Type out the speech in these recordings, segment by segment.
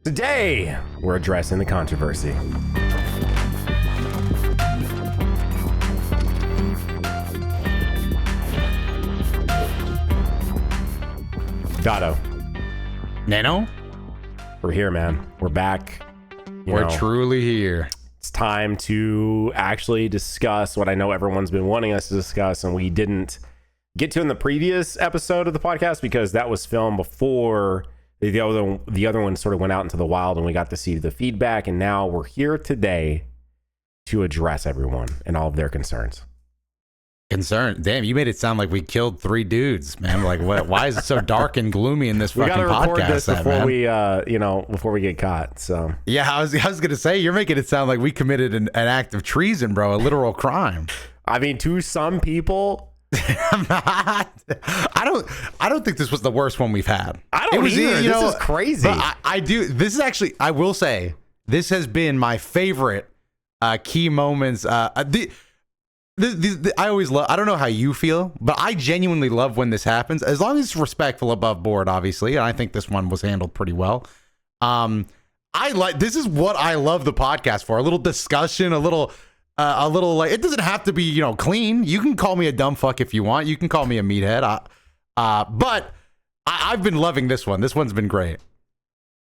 Today, we're addressing the controversy. Dotto. Nano? We're here, man. We're back. We're truly here. It's time to actually discuss what I know everyone's been wanting us to discuss, and we didn't get to in the previous episode of the podcast because that was filmed before the other one sort of went out into the wild and we got to see the feedback. And now we're here today to address everyone and all of their concerns. Damn, you made it sound like we killed 3 dudes, man. Like, what? Why is it so dark and gloomy in this fucking podcast? We gotta record this before we get caught. So yeah, I was gonna say, you're making it sound like we committed an act of treason, bro, a literal crime. I mean, to some people, I don't think this was the worst one we've had. I don't either. This is crazy. But I do. This is actually, I will say, this has been my favorite key moments. I always love, I don't know how you feel, but I genuinely love when this happens, as long as it's respectful above board, obviously. And I think this one was handled pretty well. This is what I love the podcast for. A little discussion, a little like, it doesn't have to be, clean. You can call me a dumb fuck if you want. You can call me a meathead. But I've been loving this one. This one's been great.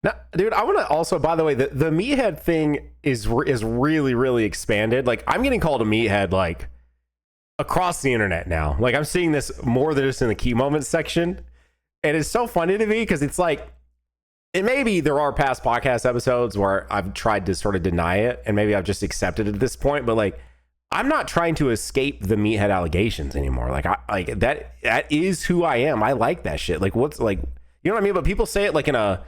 Now, dude, I want to also, by the way, the meathead thing is really, really expanded. Like, I'm getting called a meathead, like, across the internet now. Like, I'm seeing this more than just in the key moments section. And it's so funny to me because it's like, and maybe there are past podcast episodes where I've tried to sort of deny it, and maybe I've just accepted it at this point. But like, I'm not trying to escape the meathead allegations anymore. Like, that is who I am. I like that shit. Like, what's like, you know what I mean? But people say it like in a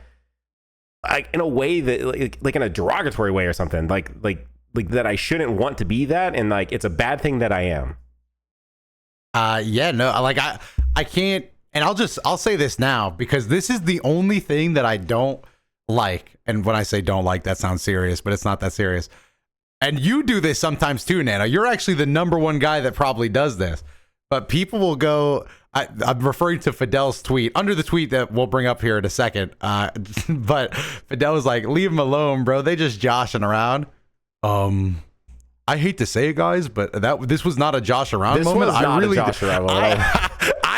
way that like in a derogatory way or something. Like that I shouldn't want to be that, and like it's a bad thing that I am. Yeah, no, like I can't. And I'll say this now, because this is the only thing that I don't like. And when I say don't like, that sounds serious, but it's not that serious. And you do this sometimes too, Nano. You're actually the number one guy that probably does this. But people will go, I'm referring to Fidel's tweet, under the tweet that we'll bring up here in a second. But Fidel was like, leave them alone, bro. They just joshing around. I hate to say it, guys, but this was not a josh around moment. I really a josh around moment.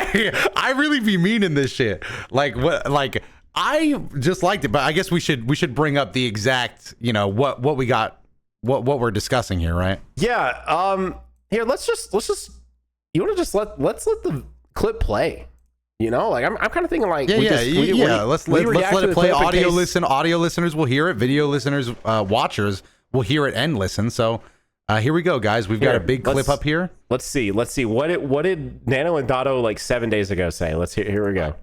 I really be meaning this shit. Like what? Like I just liked it, but I guess we should bring up the exact, what we got, what we're discussing here, right? Yeah. Here, let's just. You want to just let's let the clip play. Like I'm kind of thinking like let's let it play. Audio listeners will hear it. Video listeners, watchers will hear it and listen. So. Here we go, guys. We've got a big clip up here. Let's see. What did Nano and Dotto like 7 days ago say? Let's hear. Here we go.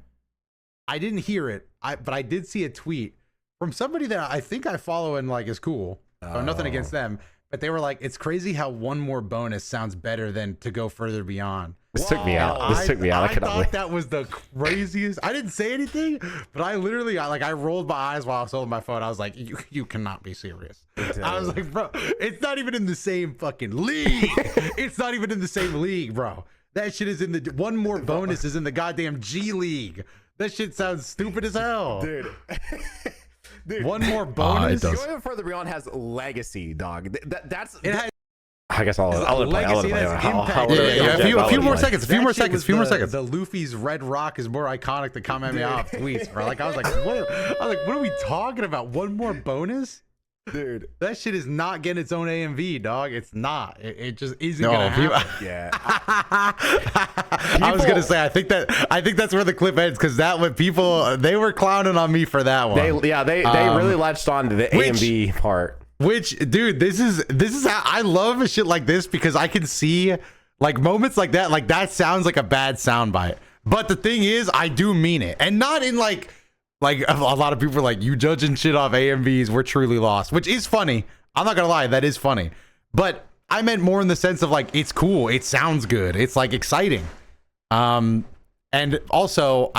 I didn't hear it, but I did see a tweet from somebody that I think I follow and like is cool. So nothing against them, but they were like, "It's crazy how one more bonus sounds better than to go further beyond." This took me out. I thought that was the craziest. I didn't say anything, but I literally, I rolled my eyes while I was holding my phone. I was like, you cannot be serious. I was like, bro, it's not even in the same fucking league. It's not even in the same league, bro. That shit is in the, one more bonus is in the goddamn G League. That shit sounds stupid as hell. Dude. One more bonus? Going further beyond has legacy, dog. That's... It has, I guess I'll let it play. A few more seconds. The Luffy's Red Rock is more iconic than Kamehameha tweets, bro. Like I was like, what are we talking about? One more bonus? Dude, that shit is not getting its own AMV, dog. It's not. It just isn't gonna happen. Yeah. I was gonna say, I think that's where the clip ends, because that when people they were clowning on me for that one. They really latched on to the AMV part. Which, dude, this is how I love shit like this, because I can see like moments like that sounds like a bad soundbite. But the thing is, I do mean it, and not in like a lot of people are like, you judging shit off AMVs, we're truly lost, which is funny. I'm not gonna lie, that is funny. But I meant more in the sense of like, it's cool, it sounds good, it's like exciting. And also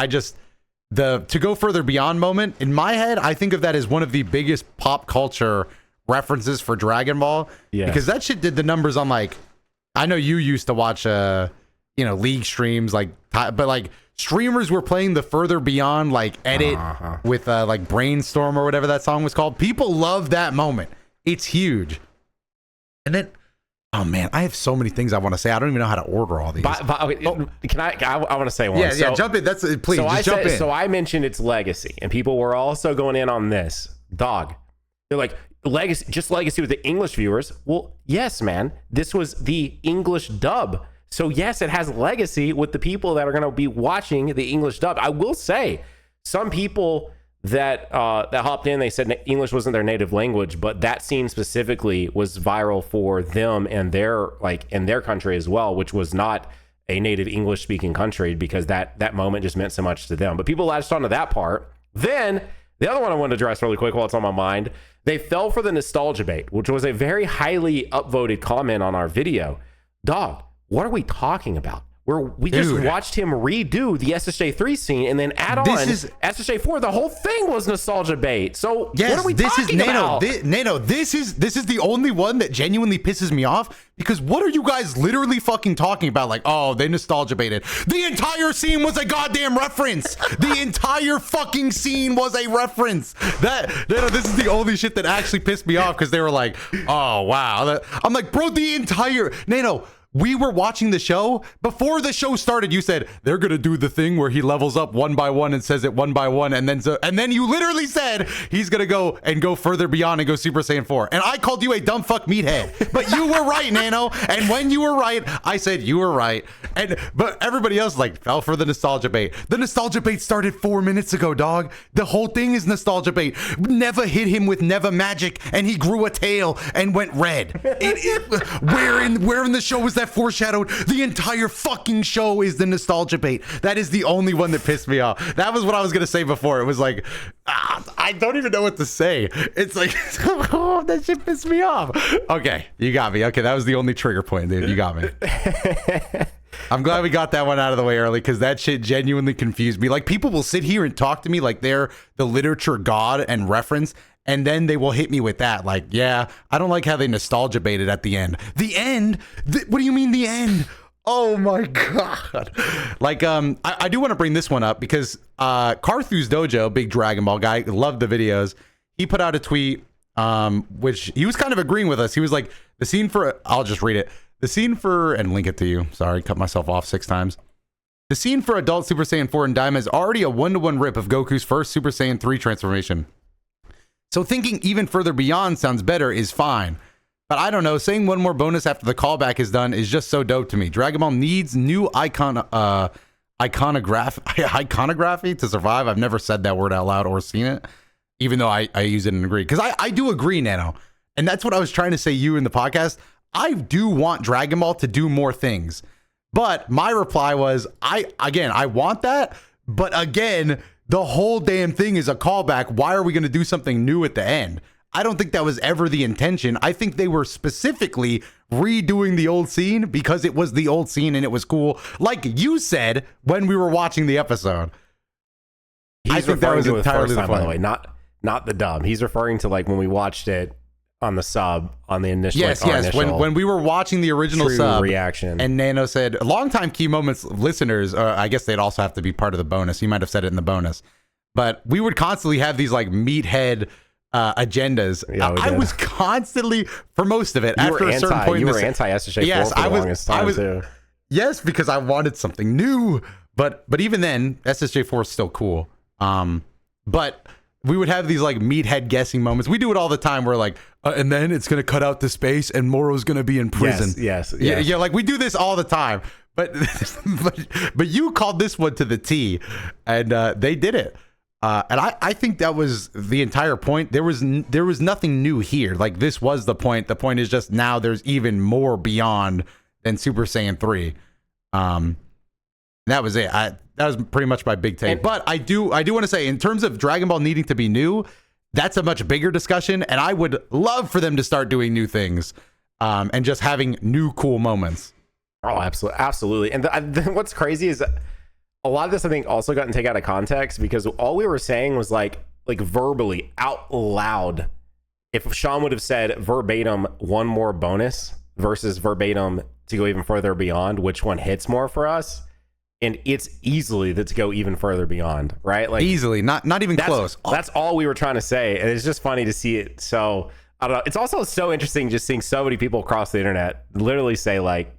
to go further beyond moment, in my head, I think of that as one of the biggest pop culture references for Dragon Ball. Yeah. Because that shit did the numbers on like, I know you used to watch league streams, like, but like streamers were playing the Further Beyond like edit with like Brainstorm or whatever that song was called. People love that moment. It's huge. And then, oh man, I have so many things I want to say. I don't even know how to order all these. Can I want to say one. Yeah, jump in. Please, jump in. So I mentioned its legacy, and people were also going in on this. Dog, they're like, legacy with the English viewers. Well, yes, man, this was the English dub. So yes, it has legacy with the people that are going to be watching the English dub. I will say, some people that hopped in, they said English wasn't their native language, but that scene specifically was viral for them and in their country as well, which was not a native English speaking country, because that moment just meant so much to them. But people latched onto that part. Then the other one I wanted to address really quick while it's on my mind, they fell for the nostalgia bait, which was a very highly upvoted comment on our video. Dog, what are we talking about? We just watched him redo the SSJ3 scene and then add on SSJ4. The whole thing was nostalgia bait. So what are we talking about? Nano, this is the only one that genuinely pisses me off, because what are you guys literally fucking talking about? Like, oh, they nostalgia baited. The entire scene was a goddamn reference. The entire fucking scene was a reference. Nano, this is the only shit that actually pissed me off, because they were like, oh, wow. I'm like, bro, Nano, we were watching the show. Before the show started, you said they're gonna do the thing where he levels up one by one and says it one by one, and then you literally said he's gonna go Further Beyond and go Super Saiyan 4. And I called you a dumb fuck meathead. But you were right, Nano. And when you were right, I said you were right. But everybody else fell for the nostalgia bait. The nostalgia bait started 4 minutes ago, dog. The whole thing is nostalgia bait. Neva hit him with Neva magic, and he grew a tail and went red. Where in the show was that foreshadowed? The entire fucking show is the nostalgia bait. That is the only one that pissed me off. That was what I was gonna say before. It was like, I don't even know what to say. It's like, oh, that shit pissed me off. Okay, you got me. Okay, that was the only trigger point, dude. You got me. I'm glad we got that one out of the way early, because that shit genuinely confused me. Like, people will sit here and talk to me like they're the literature god and reference, and then they will hit me with that. Like, yeah, I don't like how they nostalgia baited at the end. The end? What do you mean the end? Oh my God. Like, I do want to bring this one up, because Carthu's Dojo, big Dragon Ball guy, loved the videos. He put out a tweet, which he was kind of agreeing with us. He was like, the scene for, I'll just read it. The scene for, and link it to you. Sorry, cut myself off 6 times. The scene for adult Super Saiyan 4 and Daima is already a 1-to-1 rip of Goku's first Super Saiyan 3 transformation. So thinking even Further Beyond sounds better is fine. But I don't know, saying one more bonus after the callback is done is just so dope to me. Dragon Ball needs new iconography to survive. I've never said that word out loud or seen it, even though I use it and agree. Because I do agree, Nano. And that's what I was trying to say you in the podcast. I do want Dragon Ball to do more things. But my reply was, I want that. But again, the whole damn thing is a callback. Why are we going to do something new at the end? I don't think that was ever the intention. I think they were specifically redoing the old scene because it was the old scene and it was cool. Like you said when we were watching the episode. I think that was entirely the first time, by the way, not the dub. He's referring to like when we watched it on the sub on the initial. Yes. When we were watching the original sub reaction, and Nano said, "Longtime Key Moments listeners, I guess they'd also have to be part of the bonus. He might have said it in the bonus, but we would constantly have these like meathead agendas. Yeah, I was constantly, for most of it, after a certain point, you were anti SSJ4 yes, for the longest time too. Yes, because I wanted something new, but even then, SSJ4 is still cool. But we would have these like meathead guessing moments. We do it all the time. We're like, and then it's gonna cut out to space, and Moro's gonna be in prison. Yes. Yeah. Like we do this all the time. But but you called this one to the T, and they did it. And I think that was the entire point. There was nothing new here. Like this was the point. The point is just now there's even more beyond than Super Saiyan 3. That was it. That was pretty much my big take. But I do want to say, in terms of Dragon Ball needing to be new, that's a much bigger discussion. And I would love for them to start doing new things and just having new cool moments. Oh, absolutely. And what's crazy is a lot of this, I think, also gotten taken out of context because all we were saying was like verbally out loud. If Sean would have said verbatim one more bonus versus verbatim to go even further beyond, which one hits more for us. And it's easily to go even further beyond, right? Like easily, not even close. That's all we were trying to say. And it's just funny to see it. So I don't know. It's also so interesting just seeing so many people across the internet literally say like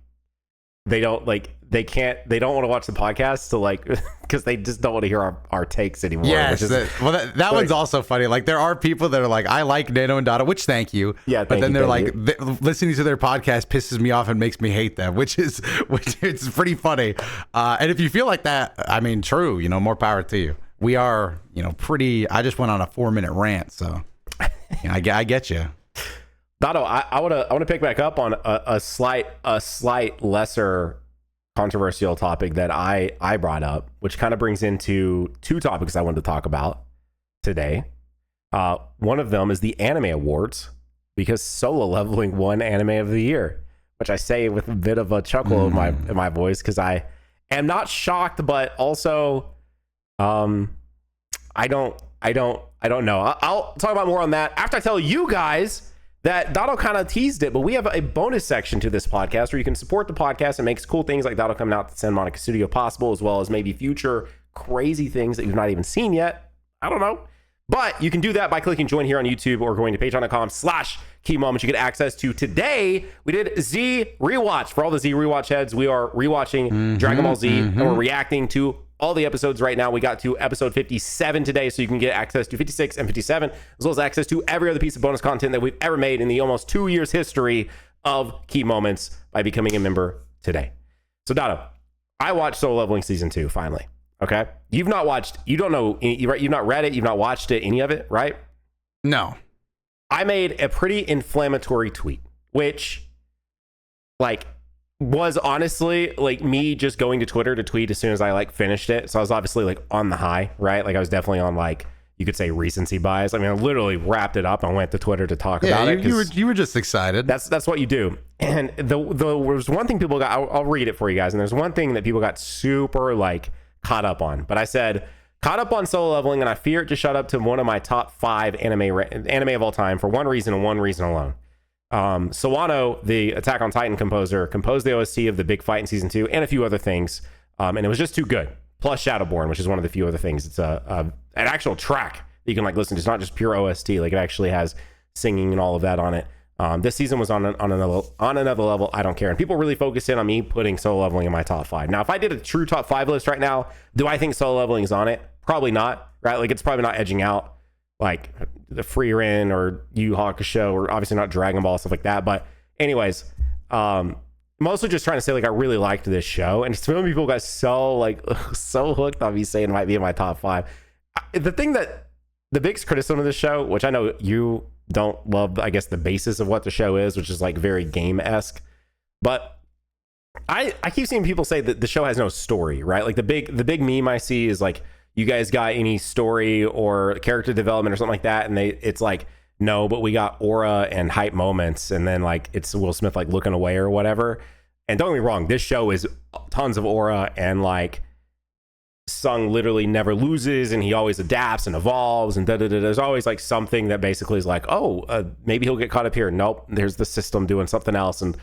they don't want to watch the podcast to like because they just don't want to hear our takes anymore. Yes, that one's also funny. Like there are people that are like, I like Nano and Dada, which thank you. Yeah, but then they're like, listening to their podcast pisses me off and makes me hate them, which it's pretty funny. And if you feel like that, I mean, true, more power to you. We are, pretty. I just went on a 4-minute rant, so I get you. Dato, I want to pick back up on a slight lesser controversial topic that I brought up, which kind of brings into two topics I wanted to talk about today. One of them is the anime awards, because Solo Leveling won Anime of the Year, which I say with a bit of a chuckle in my voice because I am not shocked, but also I don't know. I'll talk about more on that after I tell you guys that Dato kind of teased it, but we have a bonus section to this podcast where you can support the podcast and makes cool things like Dato coming out to Santa Monica Studio possible, as well as maybe future crazy things that you've not even seen yet. I don't know. But you can do that by clicking join here on YouTube or going to patreon.com/keymoments. You get access to today. We did Z Rewatch. For all the Z Rewatch heads, we are rewatching Dragon Ball Z and we're reacting to all the episodes right now. We got to episode 57 today, so you can get access to 56 and 57, as well as access to every other piece of bonus content that we've ever made in the almost 2 years history of Key Moments by becoming a member today. So Dato, I watched Solo Leveling Season 2, finally. Okay? You've not watched, you don't know, you've not read it, you've not watched it, any of it, right? No. I made a pretty inflammatory tweet, which, like, was honestly like me just going to Twitter to tweet as soon as I like finished it. So I was obviously like on the high, right? Like I was definitely on like, you could say recency bias. I mean, I literally wrapped it up and went to Twitter to talk about it. You were just excited. That's what you do. And there was one thing people got, I'll read it for you guys. And there's one thing that people got super like caught up on, but I said, caught up on Solo Leveling, and I fear it just shut up to one of my top 5 anime of all time for one reason and one reason alone. Sawano, the Attack on Titan composer, composed the OST of the big fight in season 2 and a few other things, and it was just too good. Plus Shadowborn, which is one of the few other things. It's an actual track that you can like listen to. It's not just pure OST. Like it actually has singing and all of that on it. This season was on another level. I don't care. And people really focus in on me putting Solo Leveling in my top 5. Now, if I did a true top 5 list right now, do I think Solo Leveling is on it? Probably not. Right? Like it's probably not edging out like the Free Ren or Yu Hakusho, or obviously not Dragon Ball, stuff like that. But anyways, mostly just trying to say like I really liked this show, and so many people got so like so hooked on me saying it might be in my top 5. The thing that the biggest criticism of this show, which I know you don't love, I guess the basis of what the show is, which is like very game-esque, but I keep seeing people say that the show has no story, right? Like the big meme I see is like, you guys got any story or character development or something like that? And it's like, no, but we got aura and hype moments. And then like, it's Will Smith like looking away or whatever. And don't get me wrong, this show is tons of aura, and like Sung literally never loses and he always adapts and evolves and there's always like something that basically is like, maybe he'll get caught up here. Nope. There's the system doing something else. And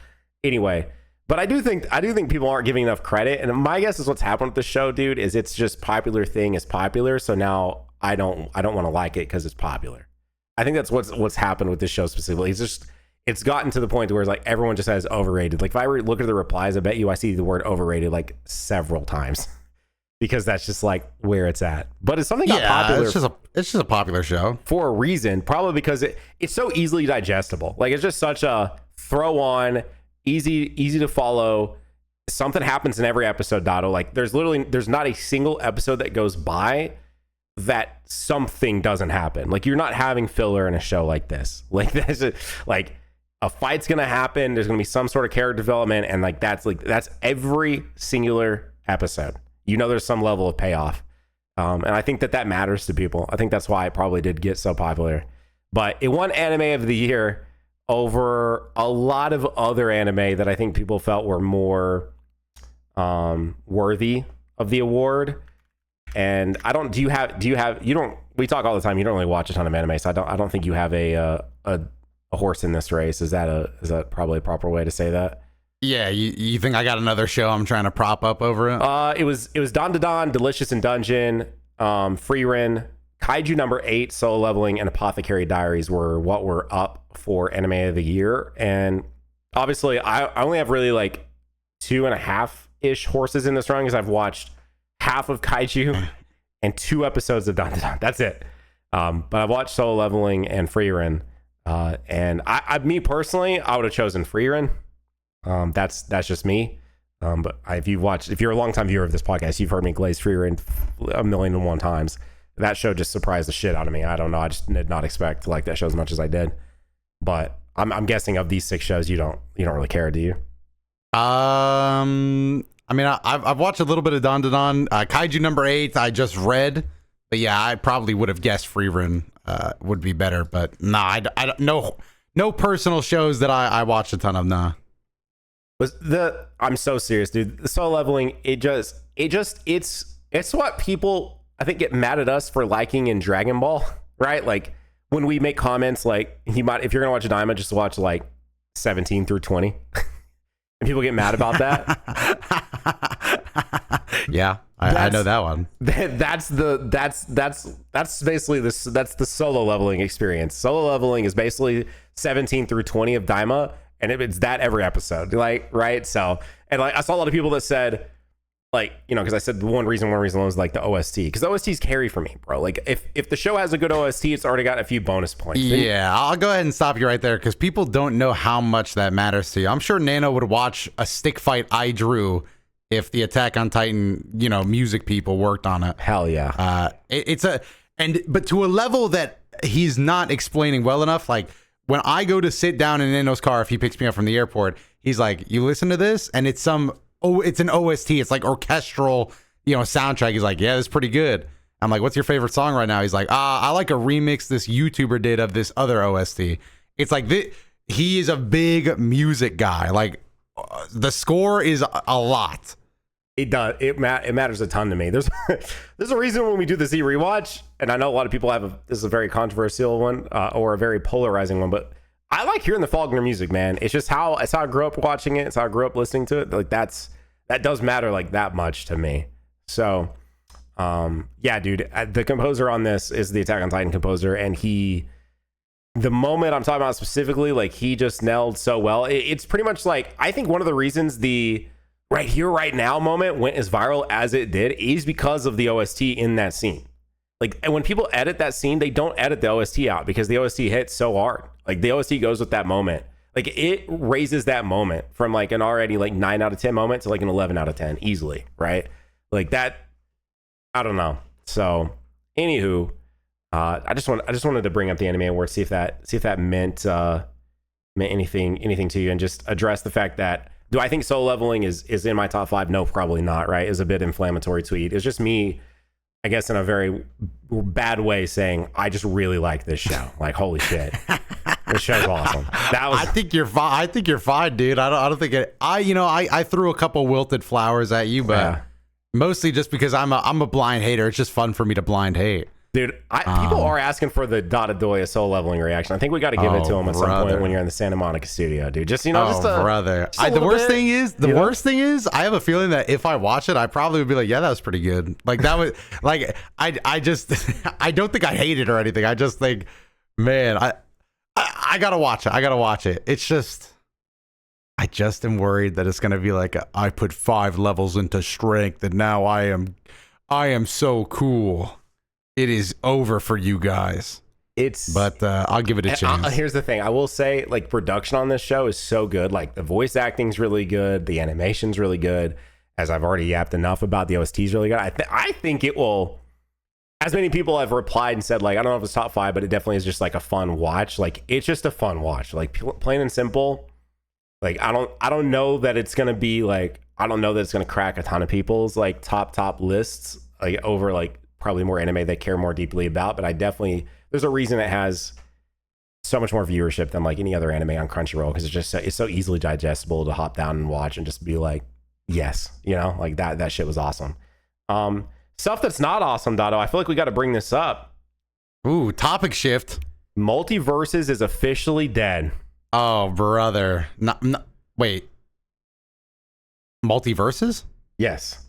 anyway, but I do think people aren't giving enough credit, and my guess is what's happened with the show, dude, is it's just popular thing is popular. So now I don't want to like it because it's popular. I think that's what's happened with this show specifically. It's gotten to the point where it's like everyone just says overrated. Like if I look at the replies, I bet you I see the word overrated like several times because that's just like where it's at. But it's something got popular. It's just a popular show for a reason, probably because it's so easily digestible. Like it's just such a throw on. Easy to follow. Something happens in every episode, Dato. Like there's not a single episode that goes by that something doesn't happen. Like you're not having filler in a show like this. Like like a fight's gonna happen. There's gonna be some sort of character development, and like that's every singular episode. There's some level of payoff, and I think that matters to people. I think that's why it probably did get so popular. But it won Anime of the Year over a lot of other anime that I think people felt were more worthy of the award. And we talk all the time, you don't really watch a ton of anime, so I don't think you have a horse in this race. Is that probably a proper way to say that? Yeah, you think I got another show I'm trying to prop up over it? It was Don to Don, Delicious in Dungeon, Freerin, Kaiju number 8, Solo Leveling, and Apothecary Diaries were what were up for anime of the year. And obviously, I only have really like 2.5-ish horses in this run because I've watched half of Kaiju and 2 episodes of Don to Don. That's it. But I've watched Solo Leveling and Freerin. And me personally, I would have chosen Freerin. That's just me. But if you're a longtime viewer of this podcast, you've heard me glaze Freerin 1,000,001 times. That show just surprised the shit out of me. I don't know. I just did not expect to like that show as much as I did. But I'm guessing of these 6 shows, you don't really care, do you? I mean, I've watched a little bit of Don to Don. Kaiju number 8, I just read. But yeah, I probably would have guessed Freerin would be better. But nah, I don't, no personal shows that I watched a ton of, nah. I'm so serious, dude. The Solo Leveling, it's what people I think get mad at us for liking in Dragon Ball, right? Like when we make comments like if you're gonna watch a Daima, just watch like 17 through 20. And people get mad about that. Yeah, I know that one. That's basically that's the Solo Leveling experience. Solo Leveling is basically 17 through 20 of Daima, and it's that every episode, like, right? So, and like I saw a lot of people that said, like, you know, because I said one reason was like the OST, because the OSTs carry for me, bro. Like if the show has a good OST, it's already got a few bonus points. Yeah, I'll go ahead and stop you right there because people don't know how much that matters to you. I'm sure Nano would watch a stick fight I drew if the Attack on Titan, music people worked on it. Hell yeah. But to a level that he's not explaining well enough. Like when I go to sit down in Nano's car, if he picks me up from the airport, he's like, "You listen to this," and it's an OST. It's like orchestral, soundtrack. He's like, "Yeah, it's pretty good." I'm like, "What's your favorite song right now?" He's like, "I like a remix this YouTuber did of this other OST." It's like he is a big music guy. Like the score is a lot. It does. It matters a ton to me. There's a reason when we do the Z rewatch, and I know a lot of people this is a very controversial one or a very polarizing one, but I like hearing the Faulkner music, man. It's just how I grew up watching it. It's how I grew up listening to it. Like that does matter like that much to me. So, yeah, dude, the composer on this is the Attack on Titan composer, and the moment I'm talking about specifically, like he just nailed so well. It's pretty much like, I think one of the reasons the right here, right now moment went as viral as it did is because of the OST in that scene. Like, and when people edit that scene, they don't edit the OST out because the OST hits so hard. Like the OST goes with that moment. Like it raises that moment from like an already like 9 out of 10 moment to like an 11 out of 10 easily. Right. Like that. I don't know. So anywho, I just wanted to bring up the anime award, see if that meant anything to you, and just address the fact that, do I think Solo Leveling is in my top 5? No, probably not, right? It's a bit inflammatory tweet. It's just me, I guess, in a very bad way saying, I just really like this show. Like, holy shit. This show's awesome. I think you're fine. I think you're fine, dude. I don't think it. I threw a couple wilted flowers at you, but mostly just because I'm a blind hater. It's just fun for me to blind hate. Dude, people are asking for the DotoDoya Solo Leveling reaction. I think we got to give it to him at some point when you're in the Santa Monica studio, dude. Just, the worst thing is, I have a feeling that if I watch it, I probably would be like, yeah, that was pretty good. Like that was like, I just, I don't think I hate it or anything. I just think, man, I gotta watch it. I gotta watch it. It's just, I just am worried that it's gonna be like, I put 5 levels into strength and now I am so cool. It is over for you guys. But I'll give it a chance. Here's the thing. I will say, like, production on this show is so good. Like, the voice acting's really good. The animation's really good. As I've already yapped enough about, the OST's really good. I think it will, as many people have replied and said, like, I don't know if it's top 5, but it definitely is just, like, a fun watch. Like, it's just a fun watch. Like, plain and simple. Like, I don't know that it's going to be, like, I don't know that it's going to crack a ton of people's, like, top lists, like, over, like, probably more anime they care more deeply about, but there's a reason it has so much more viewership than like any other anime on Crunchyroll, because it's so easily digestible to hop down and watch and just be like, yes, like that shit was awesome. Stuff that's not awesome, Dotto, I feel like we got to bring this up. Ooh, topic shift. Multiversus is officially dead. Oh, brother. Wait. Multiversus? Yes.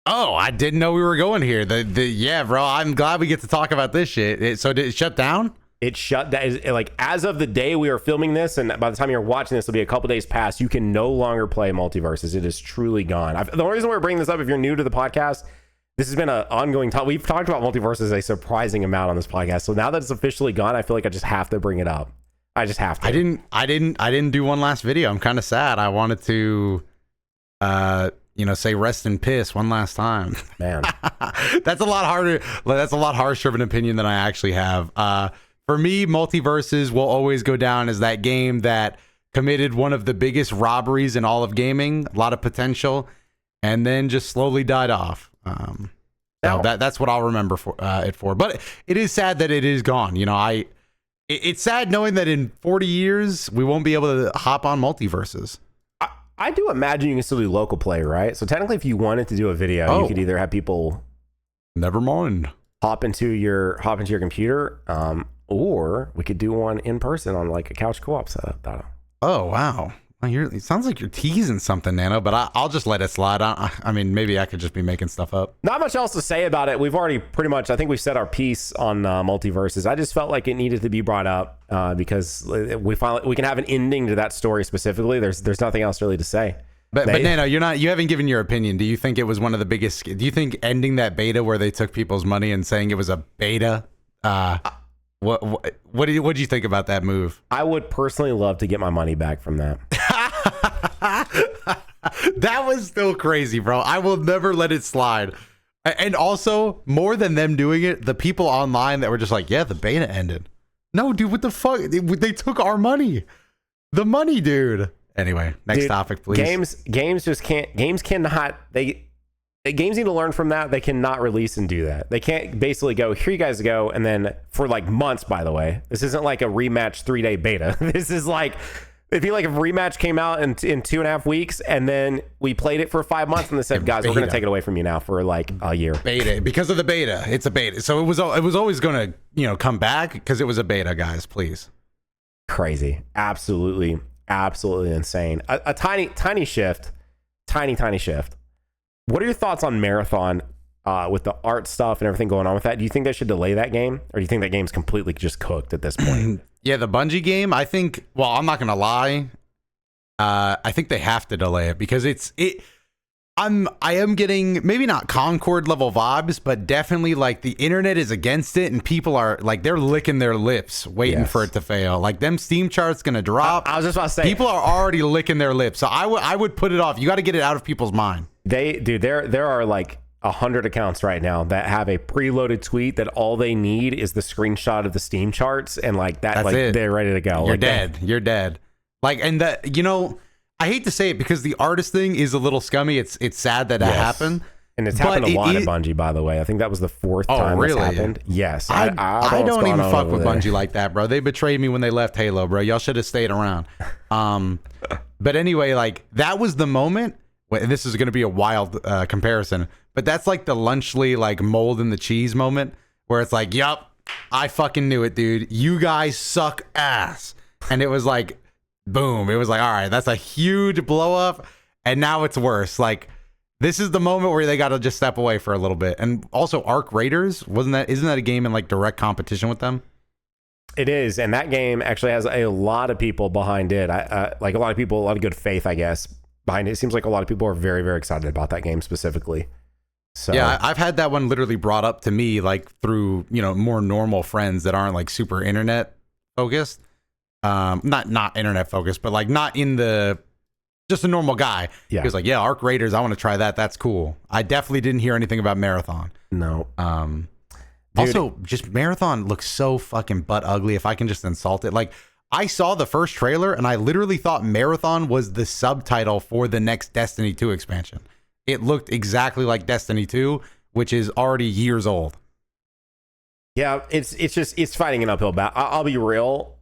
Oh, I didn't know we were going here. Yeah, bro. I'm glad we get to talk about this shit. So did it shut down? It shut down. Like as of the day we are filming this, and by the time you're watching this, it'll be a couple days past. You can no longer play Multiversus. It is truly gone. The only reason we're bringing this up, if you're new to the podcast, this has been an ongoing talk. We've talked about Multiversus a surprising amount on this podcast. So now that it's officially gone, I feel like I just have to bring it up. I just have to. I didn't do one last video. I'm kind of sad. I wanted to, say rest in piss one last time. Man, that's a lot harder. That's a lot harsher of an opinion than I actually have. For me, Multiversus will always go down as that game that committed one of the biggest robberies in all of gaming, a lot of potential, and then just slowly died off. So that's what I'll remember it for. But it is sad that it is gone. It's sad knowing that in 40 years we won't be able to hop on Multiversus. I do imagine you can still do local play, right? So technically, if you wanted to do a video, you could either have people, never mind, hop into your computer, or we could do one in person on like a couch co-op setup. Oh wow. It sounds like you're teasing something, Nano, but I'll just let it slide. I mean, maybe I could just be making stuff up. Not much else to say about it. We've already pretty much, I think we've said our piece on Multiversus. I just felt like it needed to be brought up because we can have an ending to that story specifically. There's nothing else really to say. But Nano, you haven't given your opinion. Do you think it was one of the biggest? Do you think ending that beta where they took people's money and saying it was a beta? What do you think about that move? I would personally love to get my money back from that. That was still crazy, bro. I will never let it slide. And also, more than them doing it, the people online that were just like, yeah, the beta ended. No, dude, what the fuck? They took our money. The money, dude. Anyway, next topic, please. Games just can't. Games cannot. Games need to learn from that. They cannot release and do that. They can't basically go, here you guys go, and then for like months, by the way. This isn't like a rematch 3-day beta. This is like, it'd be like if rematch came out in 2.5 weeks, and then we played it for 5 months, and they said, guys, we're going to take it away from you now for like a year. Beta, because of the beta. It's a beta. So it was always going to, come back because it was a beta, guys, please. Crazy. Absolutely insane. A tiny shift. Tiny shift. What are your thoughts on Marathon with the art stuff and everything going on with that? Do you think they should delay that game? Or do you think that game's completely just cooked at this point? Yeah, the Bungie game, I think, well, I'm not going to lie. I think they have to delay it because I am getting maybe not Concord level vibes, but definitely like the internet is against it and people are like, they're licking their lips waiting for it to fail. Like them Steam charts going to drop. I was just about to say, people are already licking their lips. So I would put it off. You got to get it out of people's mind. There are like 100 accounts right now that have a preloaded tweet that all they need is the screenshot of the Steam charts and like that. That's like it. They're ready to go. You're dead. You're dead. Like, and that, I hate to say it because the artist thing is a little scummy. It's sad that happened. And it's happened a lot at Bungie, by the way. I think that was the 4th time this happened. Yes. I don't even fuck with Bungie like that, bro. They betrayed me when they left Halo, bro. Y'all should have stayed around. But anyway, like that was the moment. And this is going to be a wild comparison, but that's like the Lunchley like mold in the cheese moment where it's like, yup, I fucking knew it, dude. You guys suck ass. And it was like, boom. It was like, all right, that's a huge blow up. And now it's worse. Like this is the moment where they got to just step away for a little bit. And also Arc Raiders, isn't that a game in like direct competition with them? It is. And that game actually has a lot of people behind it. Like a lot of good faith, I guess, behind it. It seems like a lot of people are very, very excited about that game specifically. So yeah, I've had that one literally brought up to me like through, more normal friends that aren't like super internet focused. Not internet focused, but like not in the just a normal guy. Yeah. He was like, yeah, Arc Raiders, I want to try that. That's cool. I definitely didn't hear anything about Marathon. No. Also, just Marathon looks so fucking butt ugly if I can just insult it. Like I saw the first trailer and I literally thought Marathon was the subtitle for the next Destiny 2 expansion. It looked exactly like Destiny 2, which is already years old. Yeah, it's fighting an uphill battle. I'll be real,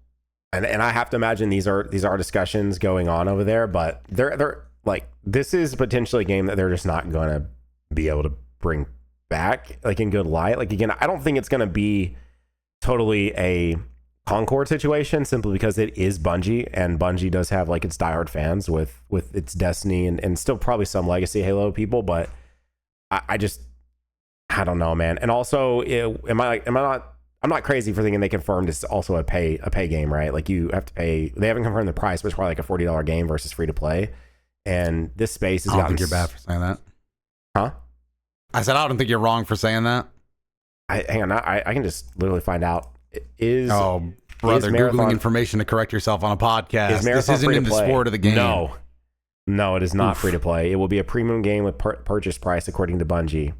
and I have to imagine these are discussions going on over there, but they're like, this is potentially a game that they're just not going to be able to bring back like in good light. Like again, I don't think it's going to be totally a Concord situation, simply because it is Bungie, and Bungie does have like its diehard fans with its Destiny and still probably some legacy Halo people, but I don't know, man. And also, I'm not crazy for thinking they confirmed it's also a pay game, right? Like you have to pay. They haven't confirmed the price, but it's probably like a $40 game versus free to play. And this space has I don't gotten. think you're bad for saying that. Huh? I said I don't think you're wrong for saying that. Hang on, I can just literally find out. Oh, brother, Googling information to correct yourself on a podcast. This isn't in the sport of the game. No, it is not free to play. It will be a premium game with purchase price according to Bungie. It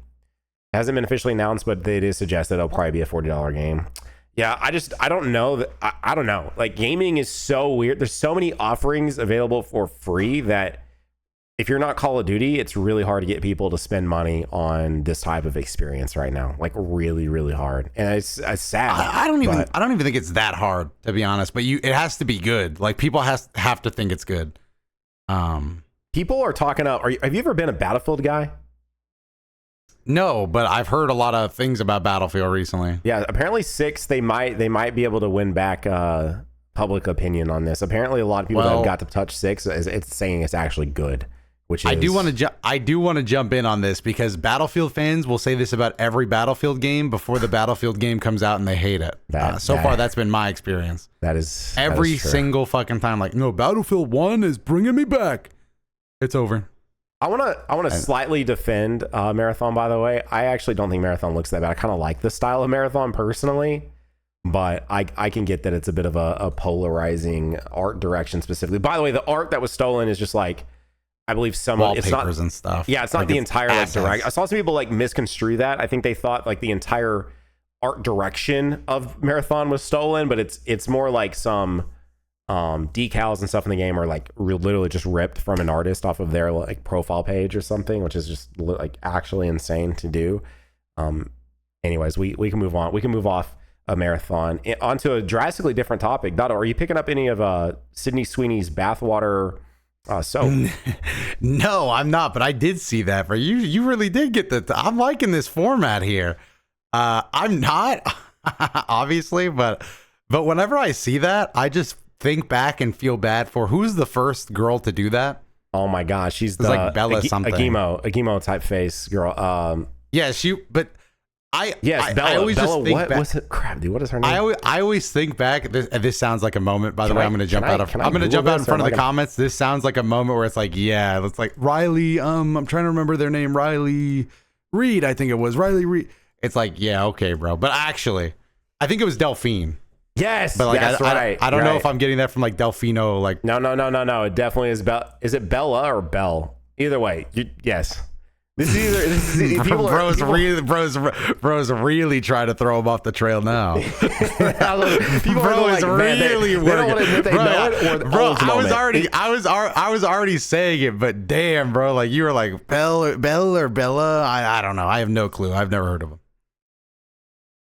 hasn't been officially announced, but it is suggested it'll probably be a $40 game. Yeah, I don't know. I don't know. Like, gaming is so weird. There's so many offerings available for free that if you're not Call of Duty, it's really hard to get people to spend money on this type of experience right now. Like, really, really hard. And it's sad. I don't even think it's that hard, to be honest. But it has to be good. Like, people have to think it's good. People are talking up. Have you ever been a Battlefield guy? No, but I've heard a lot of things about Battlefield recently. Yeah, apparently 6, they might be able to win back public opinion on this. Apparently, a lot of people that have got to touch 6 it's saying it's actually good. Which is, I do want to jump in on this because Battlefield fans will say this about every Battlefield game before the Battlefield game comes out and they hate it. So far, that's been my experience. That is every single fucking time. Like, no, Battlefield 1 is bringing me back. It's over. I want to slightly defend Marathon. By the way, I actually don't think Marathon looks that bad. I kind of like the style of Marathon personally, but I can get that it's a bit of a polarizing art direction specifically. By the way, the art that was stolen is just like, I believe some wallpapers and stuff. Yeah, it's not like the entire like direct. I saw some people like misconstrue that. I think they thought like the entire art direction of Marathon was stolen, but it's more like some decals and stuff in the game are like literally just ripped from an artist off of their like profile page or something, which is just like actually insane to do. Anyways, we can move on. We can move off a Marathon onto a drastically different topic. Doto, are you picking up any of Sydney Sweeney's bathwater? So no, I'm not, but I did see that. For you really did get I'm liking this format here. I'm not obviously, but whenever I see that, I just think back and feel bad for who's the first girl to do that. Oh my gosh, she's like Bella something, Agimo type face girl. Yeah, Bella. I always Bella, just think what back. Was it? Crap, dude, what is her name? I always think back. This sounds like a moment. By the way, I'm going to jump out in front of the comments. This sounds like a moment where it's like, yeah, it's like Riley. I'm trying to remember their name. Riley Reed, I think it was Riley Reed. It's like, yeah, okay, bro. But actually, I think it was Delphine. Yes, but like, that's right. I don't know if I'm getting that from like Delfino. Like, no. It definitely is Is it Bella or Belle? Either way, yes. This is bro's really trying to throw him off the trail now. People bro is like, really working. They don't want to admit they know it. Or bro, I was already saying it, but damn, bro, like you were like Belle or Bella. I don't know. I have no clue. I've never heard of him.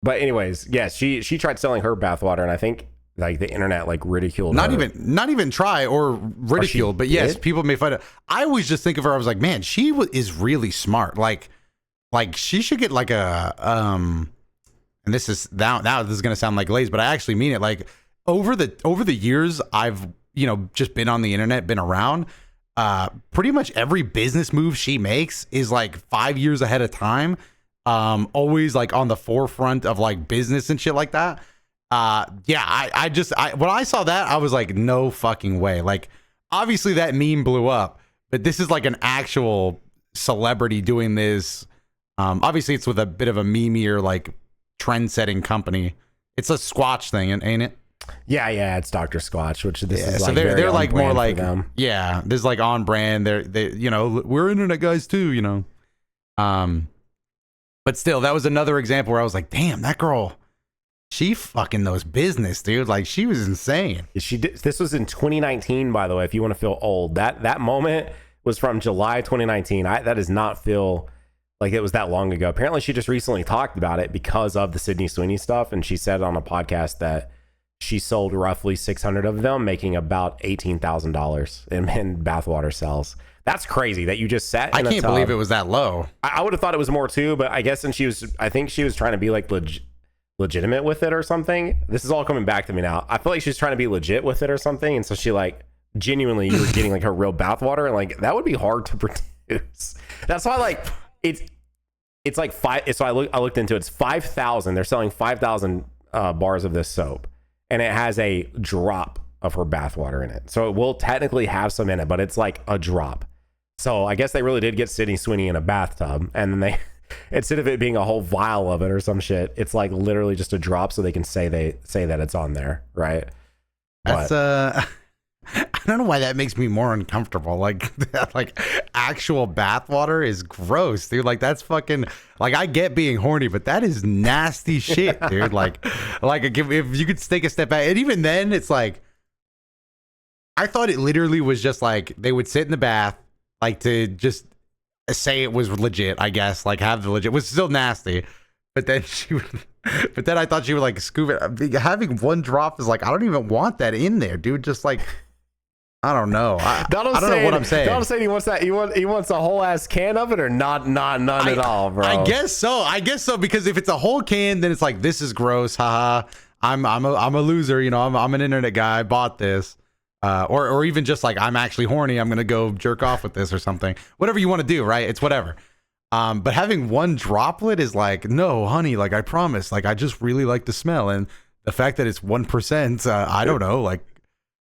But anyways, yes, she tried selling her bathwater, and I think like the internet like ridiculed her. Not even try or ridicule, but yes, people may find it. I always just think of her. I was like, man, she is really smart. Like she should get like a and this is now this is gonna sound like lazy, but I actually mean it. Like over the years, I've just been on the internet, been around. Pretty much every business move she makes is like 5 years ahead of time. Always like on the forefront of like business and shit like that. When I saw that, I was like, no fucking way. Like, obviously that meme blew up, but this is like an actual celebrity doing this. Obviously it's with a bit of a meme-ier, like trend-setting company. It's a Squatch thing, ain't it? Yeah, it's Dr. Squatch, which this is like so they're like more like them. This is like on brand. They we're internet guys too, But still, that was another example where I was like, damn, that girl. She fucking knows business, dude. Like, she was insane. She did. This was in 2019, by the way, if you want to feel old. That moment was from July 2019. That does not feel like it was that long ago. Apparently, she just recently talked about it because of the Sydney Sweeney stuff. And she said on a podcast that she sold roughly 600 of them, making about $18,000 in bathwater sales. That's crazy that you just sat in I can't believe it was that low. I would have thought it was more too, but I guess I think she was trying to be like legitimate with it or something. This is all coming back to me now. I feel like she's trying to be legit with it or something, and so she like genuinely you were getting like her real bathwater, and like that would be hard to produce. That's why like it's like so I looked into it. It's 5,000. They're selling 5,000 bars of this soap, and it has a drop of her bathwater in it. So it will technically have some in it, but it's like a drop. So I guess they really did get Sydney Sweeney in a bathtub, and then they instead of it being a whole vial of it or some shit, it's like literally just a drop, so they can say that it's on there, right? That's I don't know why that makes me more uncomfortable. Like actual bathwater is gross, dude. Like that's fucking like I get being horny, but that is nasty shit, dude. Like if you could take a step back, and even then, it's like I thought it literally was just like they would sit in the bath, like to just say it was legit. I guess like have the legit it was still nasty, but then I thought she would like scoop it. Having one drop is like I don't even want that in there, dude. Just like. I don't know. I don't know what I'm saying. Donald's saying he wants that. He wants a whole ass can of it, or none at all, bro. I guess so because if it's a whole can, then it's like this is gross. Haha. I'm a loser. You know, I'm an internet guy. I bought this, or even just like I'm actually horny. I'm gonna go jerk off with this or something. Whatever you want to do, right? It's whatever. But having one droplet is like, no, honey. Like I promise. Like I just really like the smell, and the fact that it's 1%. I don't know. Like.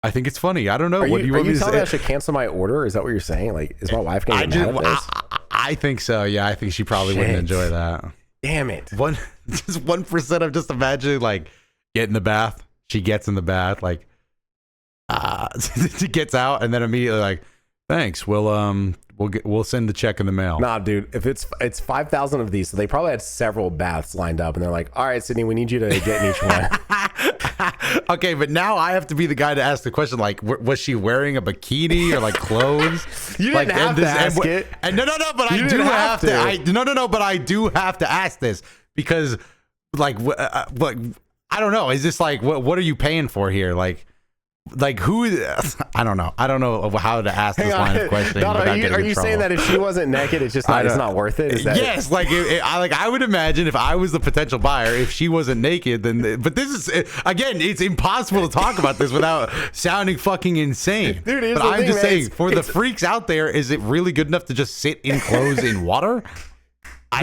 I think it's funny. I don't know. What do you want me to say? Are you telling me I should cancel my order? Is that what you're saying? Like, is my wife going to get mad at this? I think so. Yeah, I think she probably wouldn't enjoy that. Damn it. Just 1%. I'm just imagining like get in the bath. She gets in the bath, like she gets out, and then immediately like, thanks. We'll send the check in the mail. Nah, dude. If it's 5,000 of these, so they probably had several baths lined up, and they're like, all right, Sydney, we need you to get in each one. Okay, but now I have to be the guy to ask the question. Like, was she wearing a bikini or like clothes? You didn't have to ask it. And no, but I do have to. But I do have to ask this because, like, I don't know. Is this like what are you paying for here? Like who? I don't know. I don't know how to ask this line of questioning. Are you saying that if she wasn't naked, it's just it's not worth it? Is that yes. Like I would imagine if I was the potential buyer, if she wasn't naked, then. But this is again, it's impossible to talk about this without sounding fucking insane. Dude, but I'm just saying, for the freaks out there, is it really good enough to just sit in clothes in water?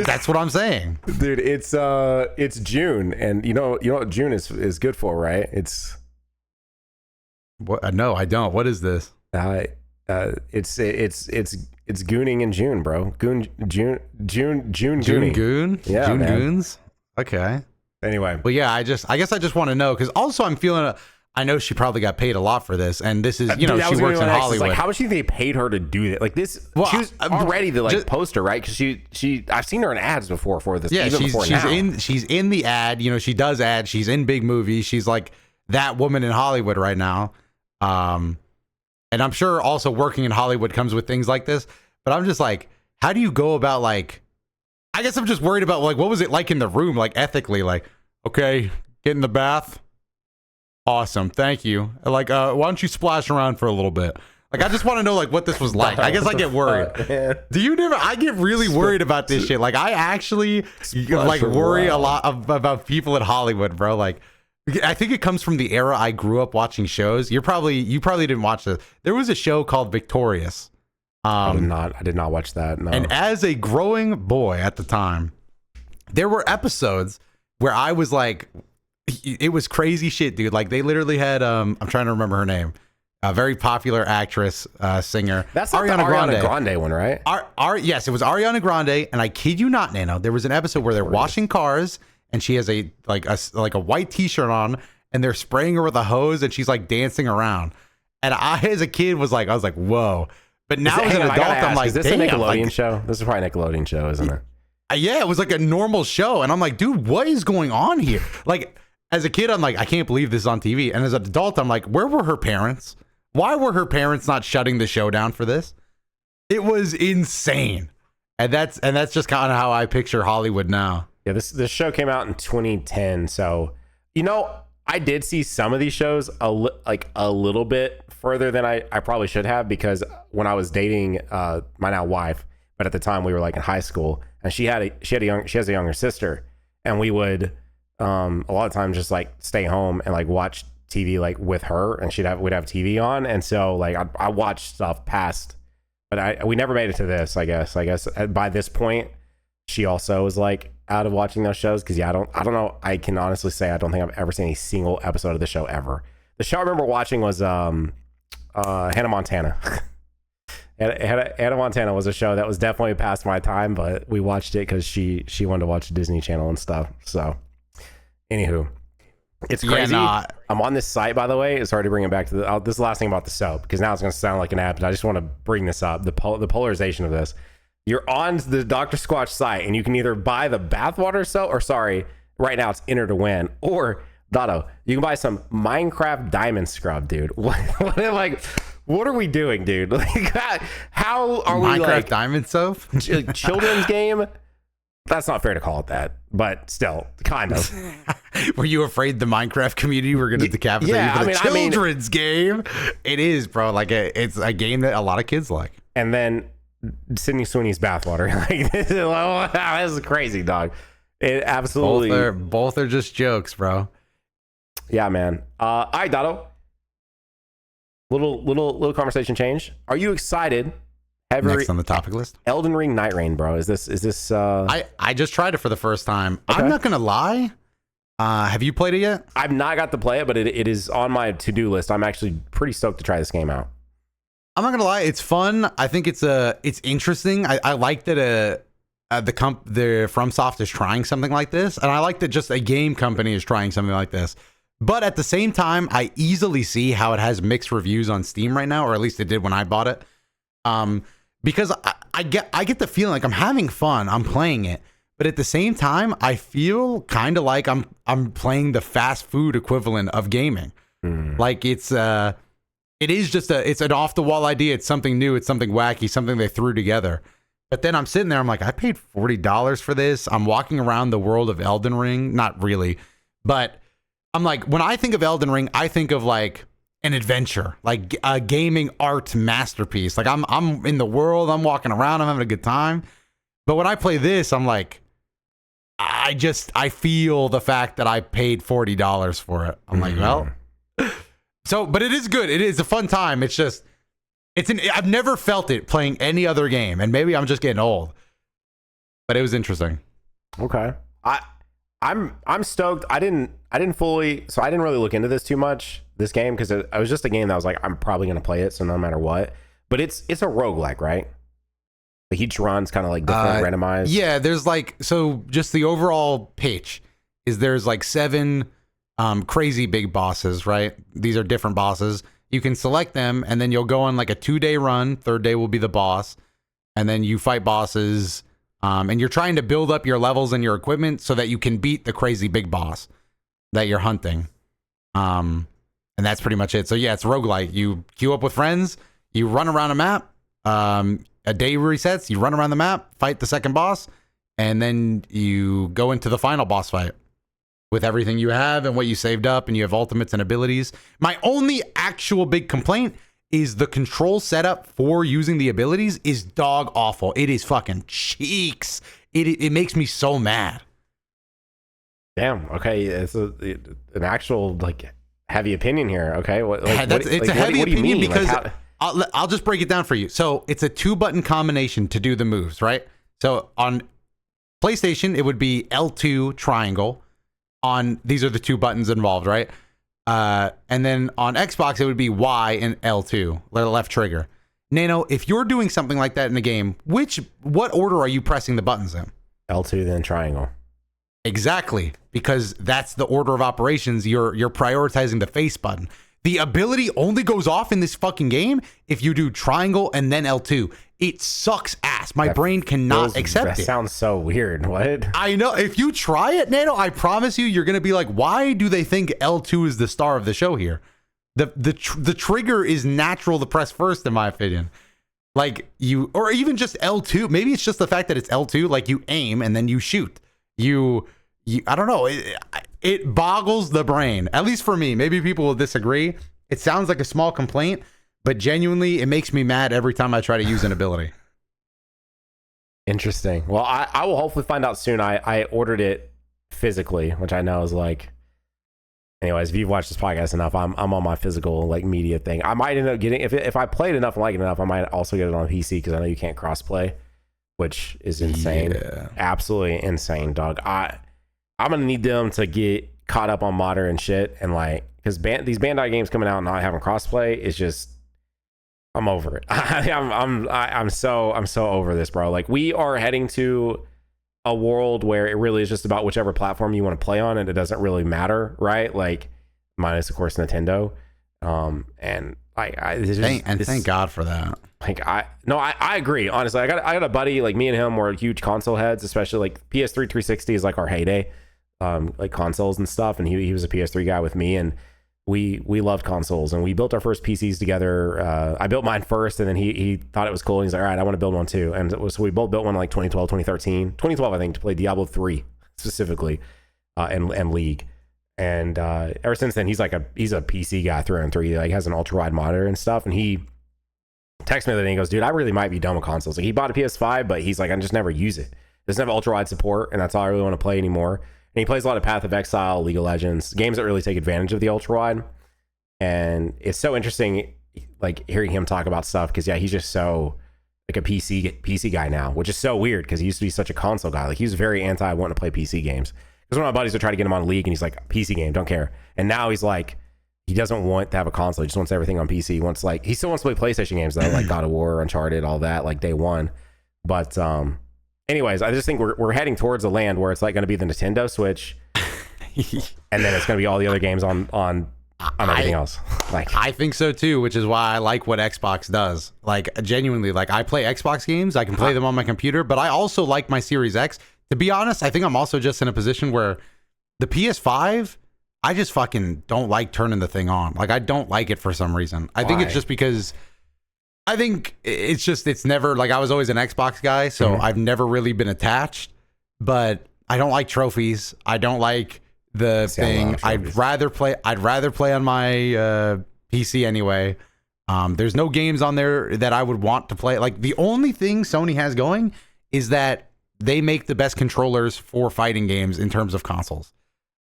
That's what I'm saying, dude. It's June, and you know what June is good for, right? It's. What? No, I don't. What is this? It's gooning in June, bro. June gooning. Goon? Yeah, June man. goons. Okay. Anyway, well, yeah. I guess I just want to know because also I'm feeling. I know she probably got paid a lot for this, and this is she works in Hollywood. Like, how much do you think they paid her to do that? Like this, well, she was already the poster, right? Because she I've seen her in ads before for this. Yeah, she's in the ad. You know, she does ads. She's in big movies. She's like that woman in Hollywood right now. And I'm sure also working in Hollywood comes with things like this, but I'm just like, how do you go about like, I guess I'm just worried about like, what was it like in the room? Like ethically, like, okay, get in the bath. Awesome. Thank you. Like, why don't you splash around for a little bit? Like, I just want to know like what this was like. I guess I get worried. Do you never, I get really worried about this shit. Like I actually like worry a lot about people in Hollywood, bro. Like, I think it comes from the era I grew up watching shows. You probably didn't watch this. There was a show called Victorious. I did not watch that. No. And as a growing boy at the time, there were episodes where I was like, it was crazy shit, dude. Like they literally had I'm trying to remember her name. A very popular actress, singer. That's not Ariana Grande one, right? Yes, it was Ariana Grande. And I kid you not, Nano, there was an episode where they're washing cars. And she has a white t-shirt on, and they're spraying her with a hose, and she's like dancing around. And I, as a kid, was like, whoa. But now as an adult, I'm like, is this a Nickelodeon show? This is probably a Nickelodeon show, isn't it? Yeah, it was like a normal show, and I'm like, dude, what is going on here? Like, as a kid, I'm like, I can't believe this is on TV. And as an adult, I'm like, where were her parents? Why were her parents not shutting the show down for this? It was insane, and that's just kind of how I picture Hollywood now. Yeah, this show came out in 2010, so I did see some of these shows a little bit further than I probably should have, because when I was dating my now wife, but at the time we were like in high school, and she has a younger sister, and we would a lot of times just like stay home and like watch TV like with her, and we'd have TV on, and so like I watched stuff past, but we never made it to this. I guess by this point she also was like out of watching those shows, because I don't know. I can honestly say I don't think I've ever seen a single episode of the show ever. The show I remember watching was Hannah Montana. Hannah Montana was a show that was definitely past my time, but we watched it because she wanted to watch Disney Channel and stuff. So, anywho, it's crazy. I'm on this site, by the way. Sorry to bring it back to this is the last thing about the soap, because now it's going to sound like an ad, but I just want to bring this up. The polarization of this. You're on the Dr. Squatch site, and you can either buy the bathwater soap, or sorry, right now it's enter to win, or Dotto, you can buy some Minecraft diamond scrub, dude. What are we doing, dude? Like, how are we Minecraft diamond soap? Children's game? That's not fair to call it that, but still, kind of. Were you afraid the Minecraft community were going to decapitate you for the children's game? It is, bro. Like it's a game that a lot of kids like. And then Sydney Sweeney's bathwater. Like this is crazy, dog. It absolutely. Both are just jokes, bro. Yeah, man. All right, Dotto. Little conversation change. Are you excited? Next on the topic list, Elden Ring Night Rain, bro. Is this? I just tried it for the first time. Okay. I'm not gonna lie. Have you played it yet? I've not got to play it, but it is on my to-do list. I'm actually pretty stoked to try this game out. I'm not gonna lie, it's fun. I think it's interesting. I like that the FromSoft is trying something like this, and I like that just a game company is trying something like this. But at the same time, I easily see how it has mixed reviews on Steam right now, or at least it did when I bought it. Because I get the feeling like I'm having fun, I'm playing it, but at the same time, I feel kind of like I'm playing the fast food equivalent of gaming. Like it's an off the wall idea. It's something new. It's something wacky. Something they threw together. But then I'm sitting there. I'm like, I paid $40 for this. I'm walking around the world of Elden Ring. Not really, but I'm like, when I think of Elden Ring, I think of like an adventure, like a gaming art masterpiece. Like I'm in the world. I'm walking around. I'm having a good time. But when I play this, I'm like, I feel the fact that I paid $40 for it. I'm like, well. So, but it is good. It is a fun time. It's just, I've never felt it playing any other game, and maybe I'm just getting old, but it was interesting. Okay. I'm stoked. I didn't really look into this too much, this game, because it was just a game that I was like, I'm probably going to play it, so no matter what. But it's a roguelike, right? Like each run's kind of like different, randomized. Yeah, there's like, so just the overall pitch is there's like 7 crazy big bosses, right? These are different bosses. You can select them, and then you'll go on like a 2-day run. 3rd day will be the boss, and then you fight bosses, and you're trying to build up your levels and your equipment so that you can beat the crazy big boss that you're hunting. And that's pretty much it. So yeah, it's roguelike. You queue up with friends, you run around a map, a day resets, you run around the map, fight the second boss, and then you go into the final boss fight with everything you have and what you saved up, and you have ultimates and abilities. My only actual big complaint is the control setup for using the abilities is dog awful. It is fucking cheeks. It makes me so mad. Damn. Okay, it's an actual like heavy opinion here. Okay, it's a heavy opinion because I'll just break it down for you. So it's a 2-button combination to do the moves, right? So on PlayStation, it would be L2 triangle. These are the 2 buttons involved, right? And then on Xbox, it would be Y and L2, the left trigger. Nano, if you're doing something like that in the game, what order are you pressing the buttons in? L2, then triangle. Exactly, because that's the order of operations. You're prioritizing the face button. The ability only goes off in this fucking game if you do triangle and then L2. It sucks ass. My brain cannot accept it. That sounds so weird. What? I know. If you try it, Nano, I promise you're going to be like, why do they think L2 is the star of the show here? The trigger is natural to press first, in my opinion. Like or even just L2. Maybe it's just the fact that it's L2. Like you aim and then you shoot. I don't know. It boggles the brain, at least for me. Maybe people will disagree. It sounds like a small complaint, but genuinely, it makes me mad every time I try to use an ability. Interesting. Well, I will hopefully find out soon. I ordered it physically, which I know is like. Anyways, if you've watched this podcast enough, I'm on my physical like media thing. I might end up getting if I played enough and like it enough, I might also get it on PC because I know you can't crossplay, which is insane. Yeah. Absolutely insane, dog. I'm gonna need them to get caught up on modder and shit, and like because these Bandai games coming out and not having crossplay is just I'm over it. I'm so over this, bro. Like we are heading to a world where it really is just about whichever platform you want to play on, and it doesn't really matter, right? Like minus of course Nintendo, and thank God for that. Like I agree. Honestly, I got a buddy, like me and him were huge console heads, especially like PS3 360 is like our heyday, like consoles and stuff. And he was a PS3 guy with me, and we loved consoles, and we built our first PCs together. I built mine first, and then he thought it was cool. And he's like, all right, I want to build one too. And so we both built one in like 2012, 2013, 2012, I think, to play Diablo 3 specifically, and League. And ever since then, he's a PC guy through and through. He like has an ultra wide monitor and stuff. And he texted me the other day and he goes, dude, I really might be done with consoles. Like he bought a PS5, but he's like, I just never use it. It doesn't have ultra wide support, and that's all I really want to play anymore. And he plays a lot of Path of Exile, League of Legends, games that really take advantage of the ultra wide. And it's so interesting, like hearing him talk about stuff, because yeah, he's just so like a PC guy now, which is so weird because he used to be such a console guy. Like he was very anti wanting to play PC games. Because one of my buddies would try to get him on League, and he's like, PC game, don't care. And now he's like, he doesn't want to have a console. He just wants everything on PC. He wants he still wants to play PlayStation games though, like God of War, Uncharted, all that, like day one. But anyways, I just think we're heading towards a land where it's like going to be the Nintendo Switch, and then it's going to be all the other games on everything else. Like I think so too, which is why I like what Xbox does. Like genuinely, like I play Xbox games, I can play them on my computer, but I also like my Series X. To be honest, I think I'm also just in a position where the PS5, I just fucking don't like turning the thing on. Like I don't like it for some reason. I think it's just because I think it's never like I was always an Xbox guy, so I've never really been attached. But I don't like trophies. I don't like the thing. I'd rather play on my PC anyway. There's no games on there that I would want to play. Like the only thing Sony has going is that they make the best controllers for fighting games in terms of consoles.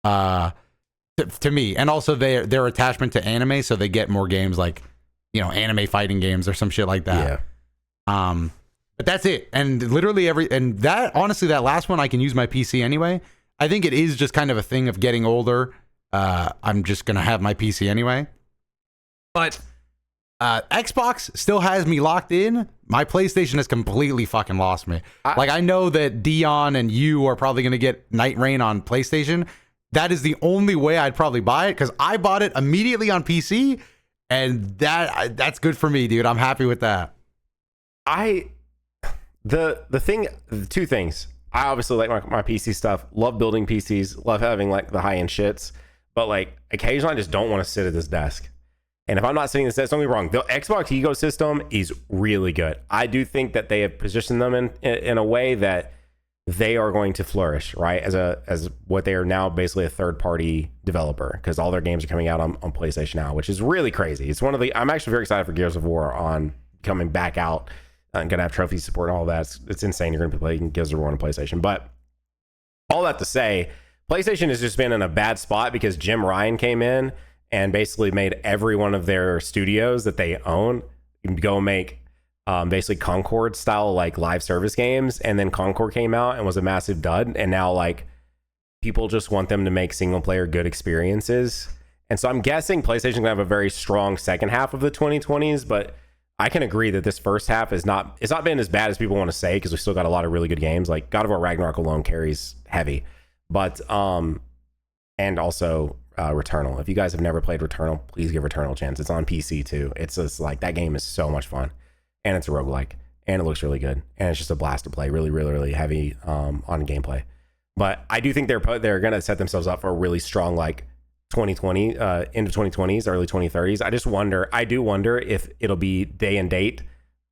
To me, and also their attachment to anime, so they get more games like, you know, anime fighting games or some shit like that. Yeah. But that's it. And literally honestly, that last one I can use my PC anyway. I think it is just kind of a thing of getting older. I'm just gonna have my PC anyway. But Xbox still has me locked in. My PlayStation has completely fucking lost me. I know that Dion and you are probably gonna get Night Rain on PlayStation. That is the only way I'd probably buy it, because I bought it immediately on PC, and that's good for me, dude. I'm happy with that. Two things. I obviously like my PC stuff. Love building PCs. Love having like the high end shits. But like occasionally, I just don't want to sit at this desk. And if I'm not sitting at this desk, don't get me wrong, the Xbox ecosystem is really good. I do think that they have positioned them in a way that they are going to flourish, right? As what they are now, basically a third party developer, because all their games are coming out on PlayStation now, which is really crazy. It's I'm actually very excited for Gears of War on coming back out and gonna have trophy support and all that. It's insane. You're gonna be playing Gears of War on PlayStation. But all that to say, PlayStation has just been in a bad spot because Jim Ryan came in and basically made every one of their studios that they own go make basically Concord style like live service games, and then Concord came out and was a massive dud, and now like people just want them to make single player good experiences. And so I'm guessing PlayStation's gonna have a very strong second half of the 2020s, but I can agree that this first half it's not been as bad as people want to say, because we still got a lot of really good games. Like God of War Ragnarok alone carries heavy, but and also Returnal. If you guys have never played Returnal, please give Returnal a chance. It's on PC too. It's just like, that game is so much fun. And it's a roguelike, and it looks really good, and it's just a blast to play. Really, really, really heavy on gameplay. But I do think they're going to set themselves up for a really strong like 2020, end of 2020s, early 2030s. I do wonder if it'll be day and date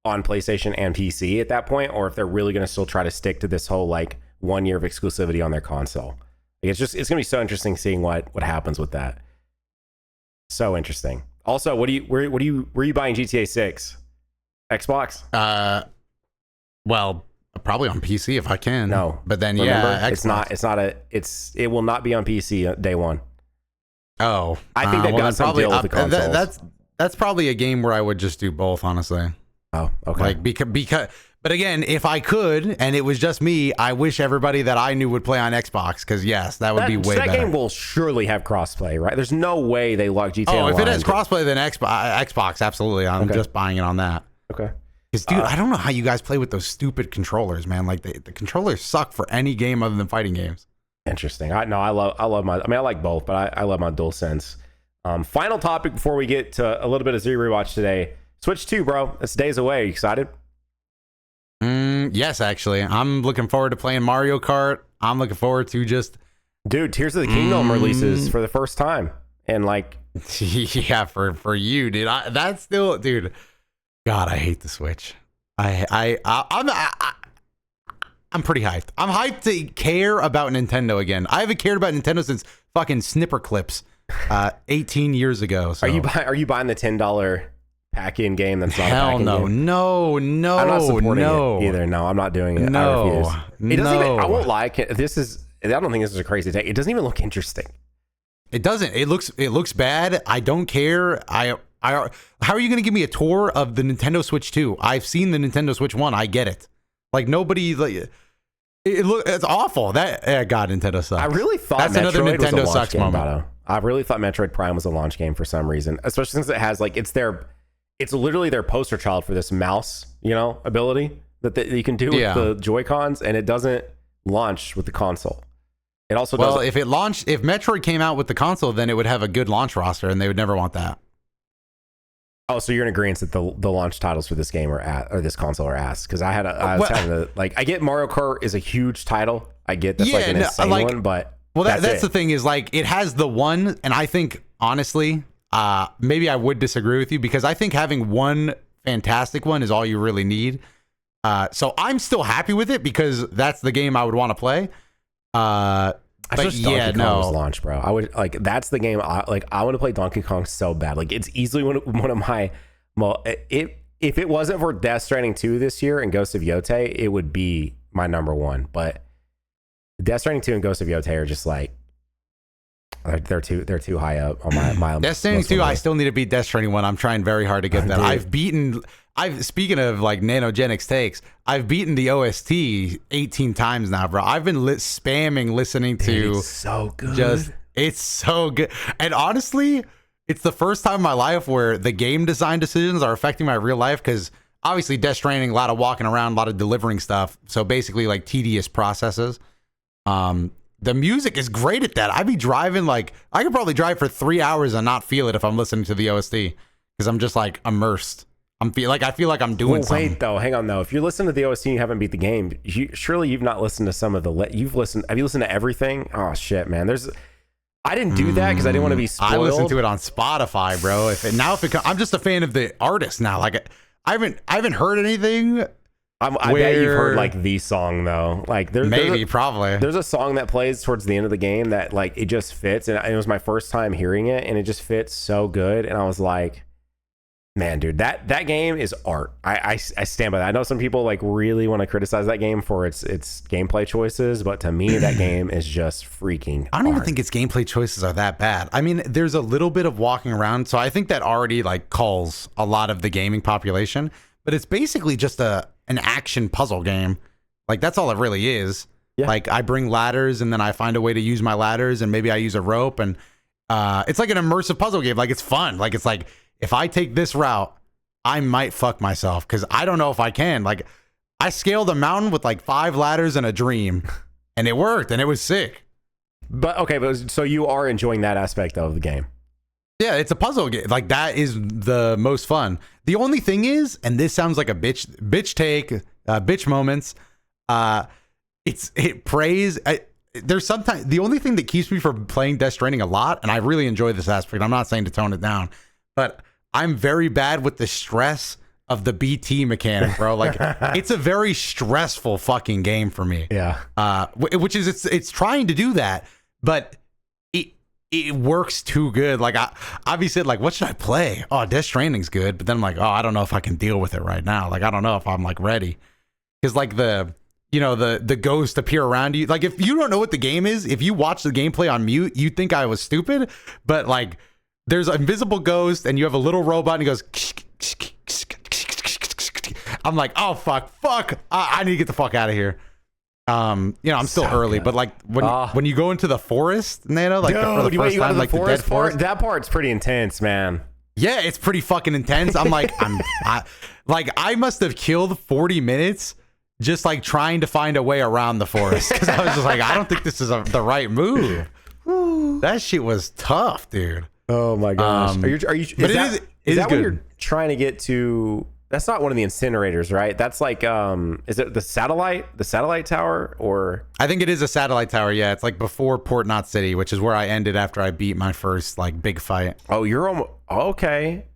on PlayStation and PC at that point, or if they're really going to still try to stick to this whole like 1 year of exclusivity on their console. Like, it's going to be so interesting seeing what happens with that. So interesting. Also, where are you buying GTA 6? Xbox? Well, Probably on PC if I can. No, but then remember, Xbox. it will not be on PC day one. Oh, I think they've got some deal with the consoles. That's probably a game where I would just do both, honestly. Oh, okay. Like because but again, if I could and it was just me, I wish everybody that I knew would play on Xbox, because yes, that would be way better. That game will surely have crossplay, right? There's no way they lock GTA Online. If it has crossplay, then Xbox, absolutely. I'm just buying it on that. Okay. Because, dude, I don't know how you guys play with those stupid controllers, man. Like the controllers suck for any game other than fighting games. Interesting. I love my. I mean, I like both, but I love my DualSense. Final topic before we get to a little bit of Z rewatch today. Switch 2, bro. It's days away. Are you excited? Yes, actually. I'm looking forward to playing Mario Kart. I'm looking forward to just... Dude, Tears of the Kingdom releases for the first time. And like... yeah, for you, dude. That's still... Dude, God, I hate the Switch. I'm pretty hyped. I'm hyped to care about Nintendo again. I haven't cared about Nintendo since fucking Snipper Clips 18 years ago. So. Are you buying the $10 pack-in game that's not Hell a pack-in game? No. I'm not supporting it either. No, I'm not doing it. No. I refuse. It doesn't even, I won't lie. I don't think this is a crazy take. It doesn't even look interesting. It doesn't. It looks bad. I don't care. How are you going to give me a tour of the Nintendo Switch 2? I've seen the Nintendo Switch 1. I get it. Like nobody like it's awful. God, Nintendo sucks. I really thought that's Metroid another Nintendo was a sucks game, moment. Dotto. I really thought Metroid Prime was a launch game for some reason, especially since it has like it's literally their poster child for this mouse, ability that you can do with the Joy-Cons, and it doesn't launch with the console. It also doesn't. If Metroid came out with the console, then it would have a good launch roster, and they would never want that. Oh, so you're in agreement that the launch titles for this game or this console are ass? Because I get Mario Kart is a huge title. I get that's like an insane one, but that's the thing is like it has the one, and I think honestly, maybe I would disagree with you because I think having one fantastic one is all you really need. So I'm still happy with it because that's the game I would want to play. But Donkey Kong was launched, bro. I would like that's the game. I want to play Donkey Kong so bad. Like it's easily one of my. Well, if it wasn't for Death Stranding 2 this year and Ghost of Yotei, it would be my number one. But Death Stranding 2 and Ghost of Yotei are just like they're too high up on my Death Stranding 2. I still need to beat Death Stranding 1. I'm trying very hard to get that. Speaking of like Nanogenix takes, I've beaten the OST 18 times now, bro. I've been spamming listening to. It's so good. It's so good. And honestly, it's the first time in my life where the game design decisions are affecting my real life because obviously Death Stranding, a lot of walking around, a lot of delivering stuff. So basically like tedious processes. The music is great at that. I'd be driving I could probably drive for 3 hours and not feel it if I'm listening to the OST because I'm just like immersed. I feel like I'm doing something. Wait, though. Hang on, though. If you're listening to the OST and you haven't beat the game, surely you've not listened to some of the... Have you listened to everything? Oh, shit, man. I didn't do that because I didn't want to be spoiled. I listened to it on Spotify, bro. I'm just a fan of the artist now. Like, I haven't heard anything... I bet you've heard like the song though. Like probably. There's a song that plays towards the end of the game that like it just fits, and it was my first time hearing it, and it just fits so good. And I was like, man, dude, that game is art. I stand by that. I know some people like really want to criticize that game for its gameplay choices, but to me, that game is just freaking. I don't even think its gameplay choices are that bad. I mean, there's a little bit of walking around, so I think that already like calls a lot of the gaming population. But it's basically just an action puzzle game. Like that's all it really is. Yeah. Like I bring ladders and then I find a way to use my ladders and maybe I use a rope and it's like an immersive puzzle game. Like it's fun. Like it's like if I take this route, I might fuck myself because I don't know if I can. Like I scaled a mountain with like 5 ladders and a dream and it worked and it was sick. But so you are enjoying that aspect of the game. Yeah, it's a puzzle game. Like that is the most fun. The only thing is, and this sounds like a bitch take, bitch moments. It prays. There's sometimes the only thing that keeps me from playing Death Stranding a lot, and I really enjoy this aspect. I'm not saying to tone it down, but I'm very bad with the stress of the BT mechanic, bro. Like it's a very stressful fucking game for me. Yeah. Which is it's trying to do that, but it works too good. Like I obviously like, what should I play? Oh, Death Stranding's good, but then I'm like, oh, I don't know if I can deal with it right now. Like I don't know if I'm like ready, because like the you know, the ghost appear around you. Like, if you don't know what the game is, if you watch the gameplay on mute, you think I was stupid. But like, there's an invisible ghost, and you have a little robot, and he goes. I'm like, oh fuck, I need to get the fuck out of here. You know, I'm still early, but like when you go into the forest, Nano, like for the first time, like the dead forest, that part's pretty intense, man. Yeah, it's pretty fucking intense. I'm like, I must have killed 40 minutes just like trying to find a way around the forest, because I was just like, I don't think this is the right move. That shit was tough, dude. Oh my gosh. Are you? But is that what you're trying to get to? That's not one of the incinerators, right? That's like, is it the satellite tower, or? I think it is a satellite tower. Yeah, it's like before Port Knot City, which is where I ended after I beat my first like big fight. Oh, you're almost okay.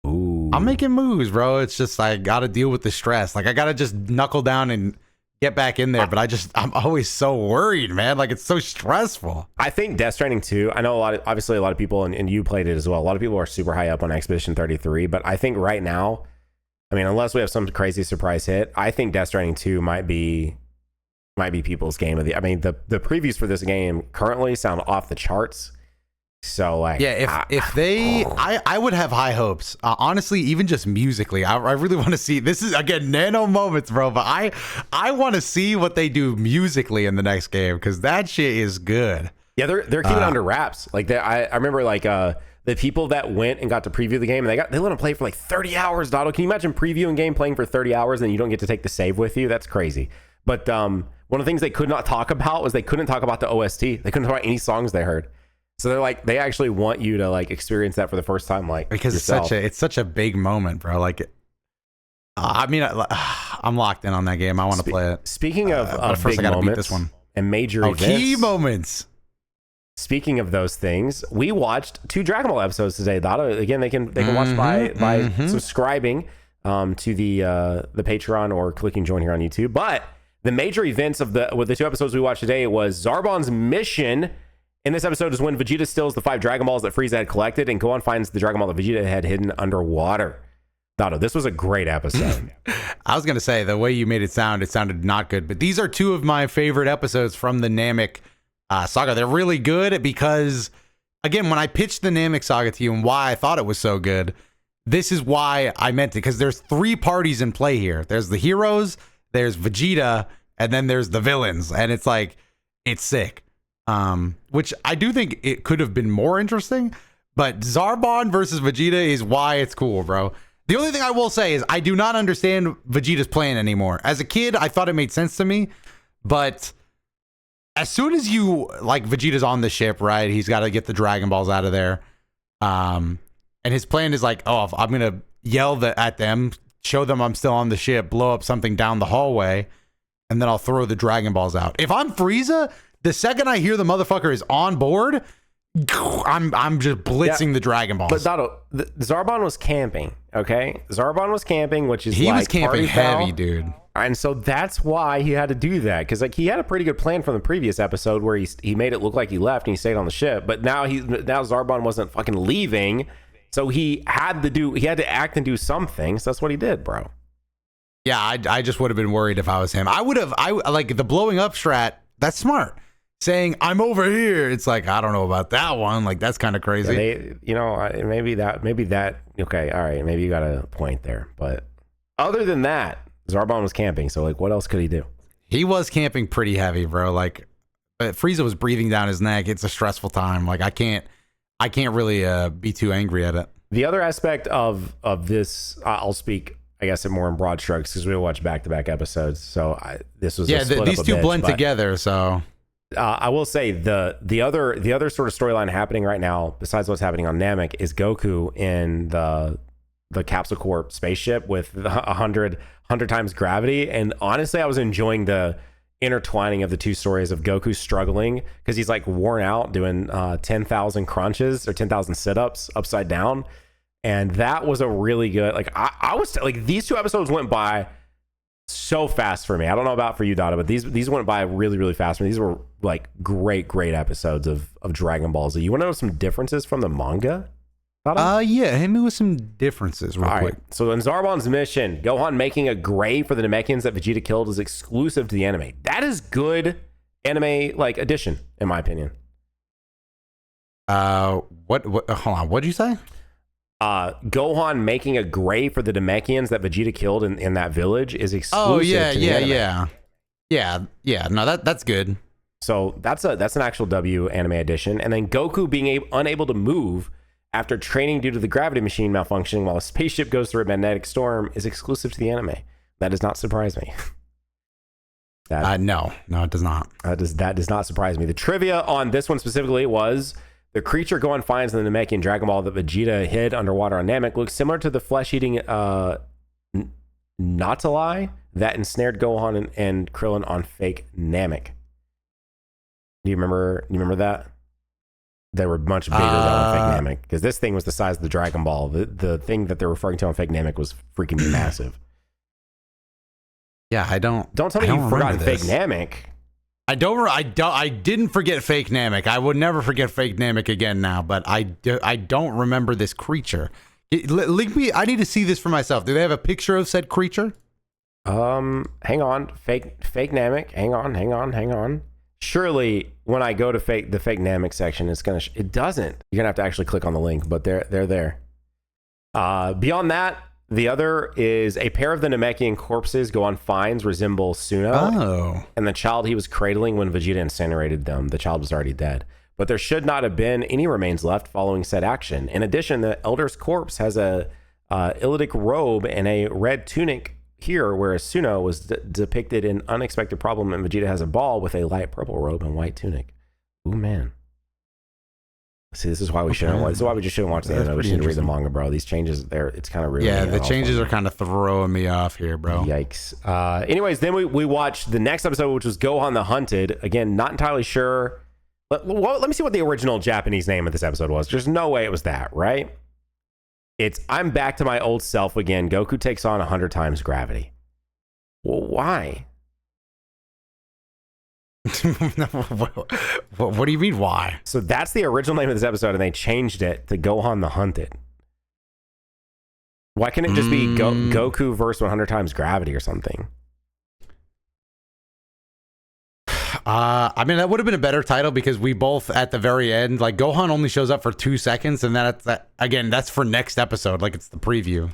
Ooh. I'm making moves, bro. It's just I got to deal with the stress. Like I got to just knuckle down and get back in there. But I'm always so worried, man. Like it's so stressful. I think Death Stranding 2, I know obviously a lot of people, and you played it as well. A lot of people are super high up on Expedition 33, but I think right now, I mean, unless we have some crazy surprise hit, I think Death Stranding 2 might be people's game of the. I mean, the previews for this game currently sound off the charts. So like, yeah, if they, I would have high hopes. Honestly, even just musically, I really want to see. This is again nano moments, bro. But I want to see what they do musically in the next game, because that shit is good. Yeah, they're keeping it under wraps. Like I remember like the people that went and got to preview the game, and they let them play for like 30 hours. Dotto, can you imagine previewing game playing for 30 hours and you don't get to take the save with you? That's crazy. But one of the things they could not talk about was they couldn't talk about the OST. They couldn't talk about any songs they heard. So they're like, they actually want you to like experience that for the first time, like, because yourself. it's such a big moment, bro. Like, I mean, I'm locked in on that game. I want to play it. Speaking of first, big I gotta moments beat this one and major events, key moments. Speaking of those things, we watched 2 Dragon Ball episodes today. Again, they can watch by subscribing to the Patreon or clicking join here on YouTube. But the major events of the 2 episodes we watched today was Zarbon's mission. In this episode is when Vegeta steals the 5 Dragon Balls that Frieza had collected, and Gohan finds the Dragon Ball that Vegeta had hidden underwater. Dotto, this was a great episode. I was going to say, the way you made it sounded not good, but these are 2 of my favorite episodes from the Namek saga. They're really good because, again, when I pitched the Namek saga to you and why I thought it was so good, this is why I meant it, because there's 3 parties in play here. There's the heroes, there's Vegeta, and then there's the villains, and it's like, it's sick. Which I do think it could have been more interesting, but Zarbon versus Vegeta is why it's cool, bro. The only thing I will say is I do not understand Vegeta's plan anymore. As a kid, I thought it made sense to me, but as soon as you, like, Vegeta's on the ship, right? He's got to get the Dragon Balls out of there. And his plan is like, oh, I'm going to yell at them, show them I'm still on the ship, blow up something down the hallway, and then I'll throw the Dragon Balls out. If I'm Frieza, the second I hear the motherfucker is on board, I'm just blitzing the Dragon Balls. But Dotto, Zarbon was camping, okay? Zarbon was camping, which is he like was camping heavy, dude. And so that's why he had to do that, because like he had a pretty good plan from the previous episode where he made it look like he left and he stayed on the ship. But now Zarbon wasn't fucking leaving, so he had to act and do something. So that's what he did, bro. Yeah, I just would have been worried if I was him. I like the blowing up strat. That's smart. Saying I'm over here, it's like, I don't know about that one. Like, that's kind of crazy. Yeah, maybe that. Okay, all right, maybe you got a point there. But other than that, Zarbon was camping. So like, what else could he do? He was camping pretty heavy, bro. Like, Frieza was breathing down his neck. It's a stressful time. Like, I can't really be too angry at it. The other aspect of this, I'll speak, I guess, more in broad strokes because we watch back-to-back episodes. So this was these 2 blend together. So. I will say the other sort of storyline happening right now, besides what's happening on Namek, is Goku in the Capsule Corp spaceship with 100 times gravity. And honestly, I was enjoying the intertwining of the 2 stories of Goku struggling because he's like worn out doing 10,000 crunches or 10,000 sit-ups upside down, and that was a really good. Like I was like, these 2 episodes went by so fast for me. I don't know about for you, Dotto, but these went by really, really fast for me. These were like great episodes of Dragon Ball Z. You want to know some differences from the manga? Yeah, hit me with some differences real quick. Right. So in Zarbon's mission, Gohan making a grave for the Namekians that Vegeta killed is exclusive to the anime. That is good anime like addition, in my opinion. What hold on, what'd you say? Gohan making a grave for the Namekians that Vegeta killed in that village is exclusive. Oh yeah, to the anime. yeah. No, that's good. So that's an actual W anime edition. And then Goku being unable to move after training due to the gravity machine malfunctioning while a spaceship goes through a magnetic storm is exclusive to the anime. That does not surprise me. No, it does not. That does not surprise me. The trivia on this one specifically was the creature Gohan finds in the Namekian Dragon Ball that Vegeta hid underwater on Namek looks similar to the flesh-eating Nautili that ensnared Gohan and Krillin on fake Namek. Do you remember that? They were much bigger than on fake Namek because this thing was the size of the Dragon Ball. The thing that they're referring to on fake Namek was freaking massive. Yeah, I don't tell me you forgot fake Namek. I didn't forget fake Namek. I would never forget fake Namek again now, but I don't remember this creature. Link me. I need to see this for myself. Do they have a picture of said creature? Hang on. Fake Namek. Hang on. Surely when I go to the fake Namek section, it doesn't. You're gonna have to actually click on the link, but they're there. Beyond that, the other is a pair of the Namekian corpses Gohan finds resemble Suno and the child he was cradling when Vegeta incinerated them. The child was already dead, but there should not have been any remains left following said action. In addition, the elder's corpse has a Illidic robe and a red tunic here, whereas Suno was depicted in Unexpected Problem, and Vegeta has a ball with a light purple robe and white tunic. Ooh, man. See, this is why we shouldn't. This is why we just shouldn't watch the anime. We should read the manga, bro. These changes, it's kind of really. Yeah, the changes are kind of throwing me off here, bro. Yikes. Anyways, then we watched the next episode, which was Gohan the Hunted. Again, not entirely sure. Let me see what the original Japanese name of this episode was. There's no way it was that, right? It's I'm back to my old self again. Goku takes on 100 times gravity. Well, why? What do you mean, why? So that's the original name of this episode, and they changed it to Gohan the Hunted. Why can't it just be Goku versus 100 times gravity or something? I mean, that would have been a better title because we both at the very end, like Gohan only shows up for 2 seconds, and that's for next episode. Like it's the preview.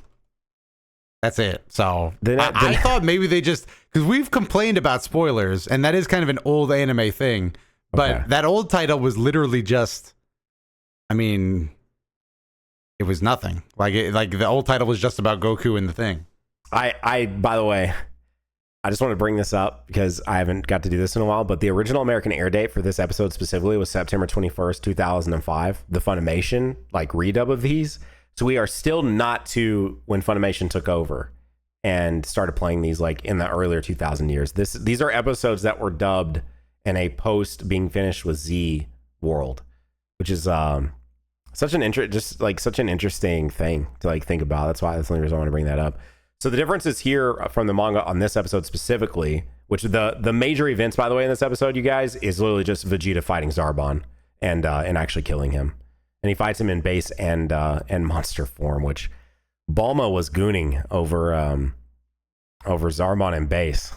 That's it. So I thought maybe they just, because we've complained about spoilers, and that is kind of an old anime thing. But that old title was literally just, I mean, it was nothing. Like the old title was just about Goku and the thing. I by the way, I just want to bring this up because I haven't got to do this in a while, but the original American air date for this episode specifically was September 21st, 2005. The Funimation redub of these. So we are still not to when Funimation took over and started playing these in the earlier 2000 years. These are episodes that were dubbed in a post being finished with Z world, which is such an interesting thing to think about. That's the only reason I want to bring that up. So the differences here from the manga on this episode specifically, which the major events, by the way, in this episode, you guys, is literally just Vegeta fighting Zarbon and actually killing him. And he fights him in base and monster form, which Bulma was gooning over Zarbon in base.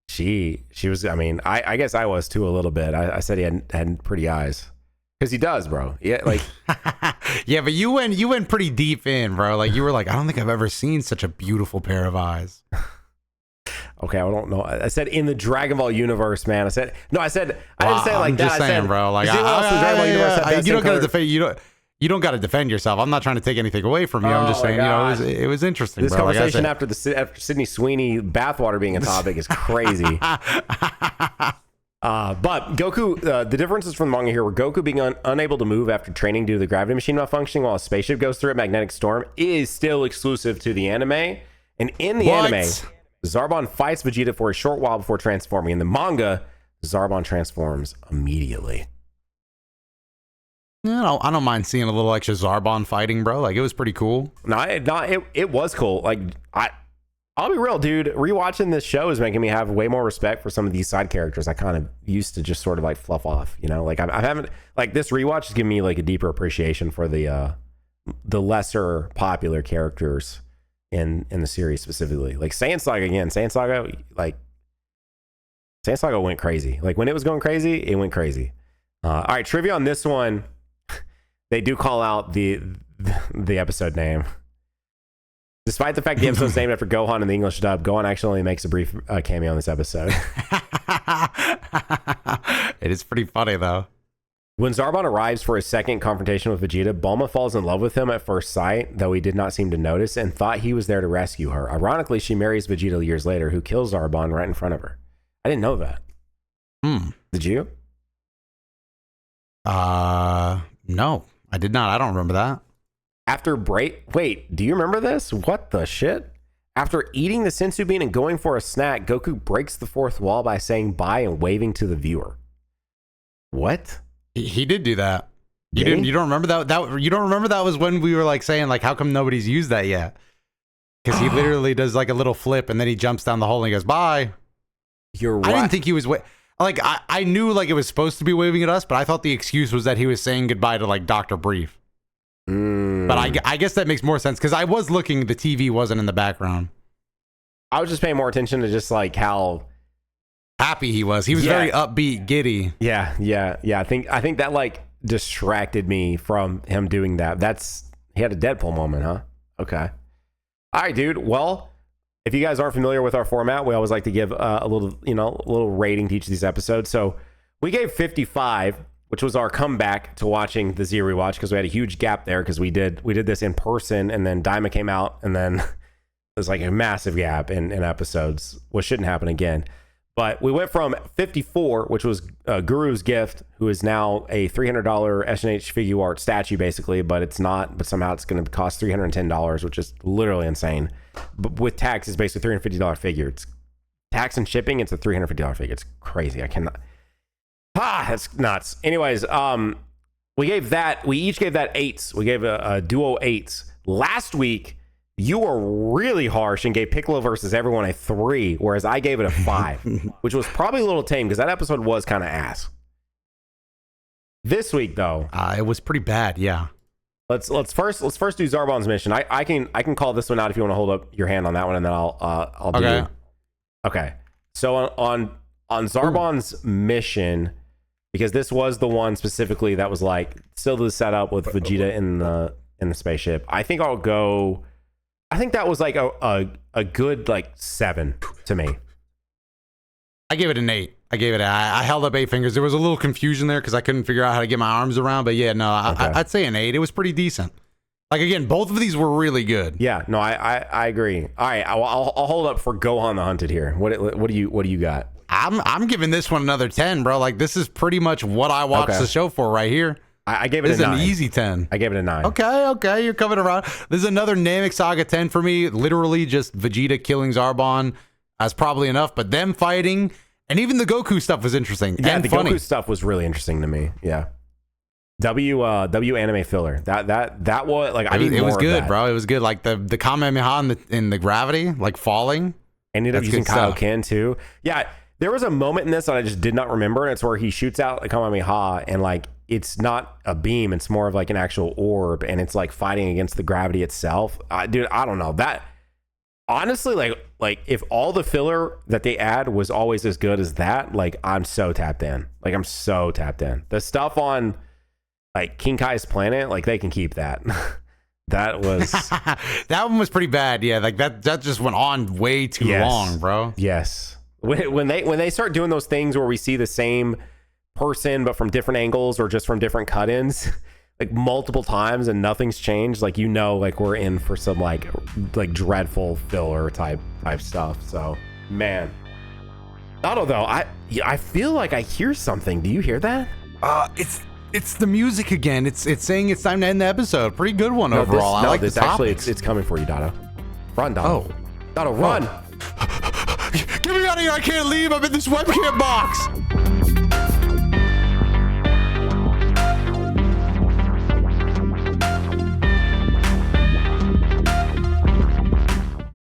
She was, I mean, I guess I was too a little bit. I said he had pretty eyes. Because he does, bro. Yeah, yeah, but you went pretty deep in, bro. You were like, I don't think I've ever seen such a beautiful pair of eyes. Okay, I don't know. I said in the Dragon Ball universe, man. I didn't say it like I'm that. Just saying, bro. You don't gotta defend. You don't gotta defend yourself. I'm not trying to take anything away from you. I'm just saying, it was interesting. This bro. conversation after Sydney Sweeney bathwater being a topic is crazy. But Goku, the differences from the manga here were Goku being unable to move after training due to the gravity machine malfunctioning while a spaceship goes through a magnetic storm is still exclusive to the anime. And in the anime, Zarbon fights Vegeta for a short while before transforming. In the manga, Zarbon transforms immediately. I don't mind seeing a little extra Zarbon fighting, bro. It was pretty cool. It was cool. I'll be real, dude. Rewatching this show is making me have way more respect for some of these side characters I kind of used to just sort of fluff off. I haven't this rewatch is giving me a deeper appreciation for the the lesser popular characters in the series specifically. Like Saiyan Saga again. Saiyan Saga went crazy. Like when it was going crazy, it went crazy. All right, trivia on this one. They do call out the episode name. Despite the fact the episode's named after Gohan in the English dub, Gohan actually only makes a brief cameo in this episode. It is pretty funny though. When Zarbon arrives for his second confrontation with Vegeta, Bulma falls in love with him at first sight, though he did not seem to notice, and thought he was there to rescue her. Ironically, she marries Vegeta years later, who kills Zarbon right in front of her. I didn't know that. Did you? No, I did not. I don't remember that. Wait, do you remember this? What the shit? After eating the sensu bean and going for a snack, Goku breaks the fourth wall by saying bye and waving to the viewer. What? He did do that. You Did he? You don't remember that? You don't remember that was when we were like saying like, how come nobody's used that yet? Because he literally does like a little flip and then he jumps down the hole and he goes bye. You're right. I didn't think he was like I knew like it was supposed to be waving at us, but I thought the excuse was that he was saying goodbye to like Dr. Brief. But I guess that makes more sense because I was looking, the TV wasn't in the background. I was just paying more attention to just like how happy he was. He was very upbeat, giddy. Yeah. I think that like distracted me from him doing that. He had a Deadpool moment, huh? Okay. All right, dude. Well, if you guys aren't familiar with our format, we always like to give a little rating to each of these episodes. So we gave 55, which was our comeback to watching the Z rewatch because we had a huge gap there because we did this in person and then Daima came out and then there's like a massive gap in episodes, which shouldn't happen again. But we went from 54, which was Guru's gift, who is now a $300 SNH figure art statue, basically, but it's not. But somehow it's going to cost $310, which is literally insane. But with tax, it's basically $350 figure. It's tax and shipping. It's a $350 figure. It's crazy. I cannot. That's nuts. Anyways, we each gave that 8s. We gave a duo 8s. Last week, you were really harsh and gave Piccolo versus everyone a 3, whereas I gave it a 5, which was probably a little tame because that episode was kind of ass. This week, though, it was pretty bad. Yeah. Let's first do Zarbon's mission. I can call this one out if you want to hold up your hand on that one, and then I'll do. Okay. Okay. So on Zarbon's mission, because this was the one specifically that was like still the setup with Vegeta in the spaceship. I think that was like a good like 7 to me. I gave it an 8. I held up 8 fingers. There was a little confusion there because I couldn't figure out how to get my arms around. But yeah, no, I'd say an 8. It was pretty decent. Like again, both of these were really good. Yeah, no, I agree. All right, I'll hold up for Gohan the Hunted here. What do you got? I'm giving this one another 10, bro. Like this is pretty much what I watched the show for right here. I gave it this a 9. This is an easy 10. I gave it a 9. Okay, you're coming around. This is another Namek Saga 10 for me. Literally just Vegeta killing Zarbon. That's probably enough. But them fighting, and even the Goku stuff was interesting. Yeah, and the funny. Goku stuff was really interesting to me. Yeah. W anime filler. That was like I need more. It was of good, that. bro. It was good. Like the Kamehameha in the gravity, like falling. Ended up That's using good stuff. Kaioken too. Yeah, there was a moment in this that I just did not remember. And it's where he shoots out a Kamehameha and like it's not a beam, it's more of like an actual orb, and it's like fighting against the gravity itself. Dude, I don't know. That honestly, like if all the filler that they add was always as good as that, like I'm so tapped in. Like I'm so tapped in. The stuff on like King Kai's planet, like they can keep that. That was that one was pretty bad. Yeah, like that just went on way too long, bro. Yes. When they start doing those things where we see the same person but from different angles or just from different cut-ins like multiple times and nothing's changed, like like we're in for some like dreadful filler type stuff. So man, Otto though, I feel like I hear something. Do you hear that? It's the music again. It's saying it's time to end the episode. Pretty good one overall. I like this. Actually, it's coming for you, Dotto. Run, Dotto. Dotto, run. Get me out of here. I can't leave. I'm in this webcam box.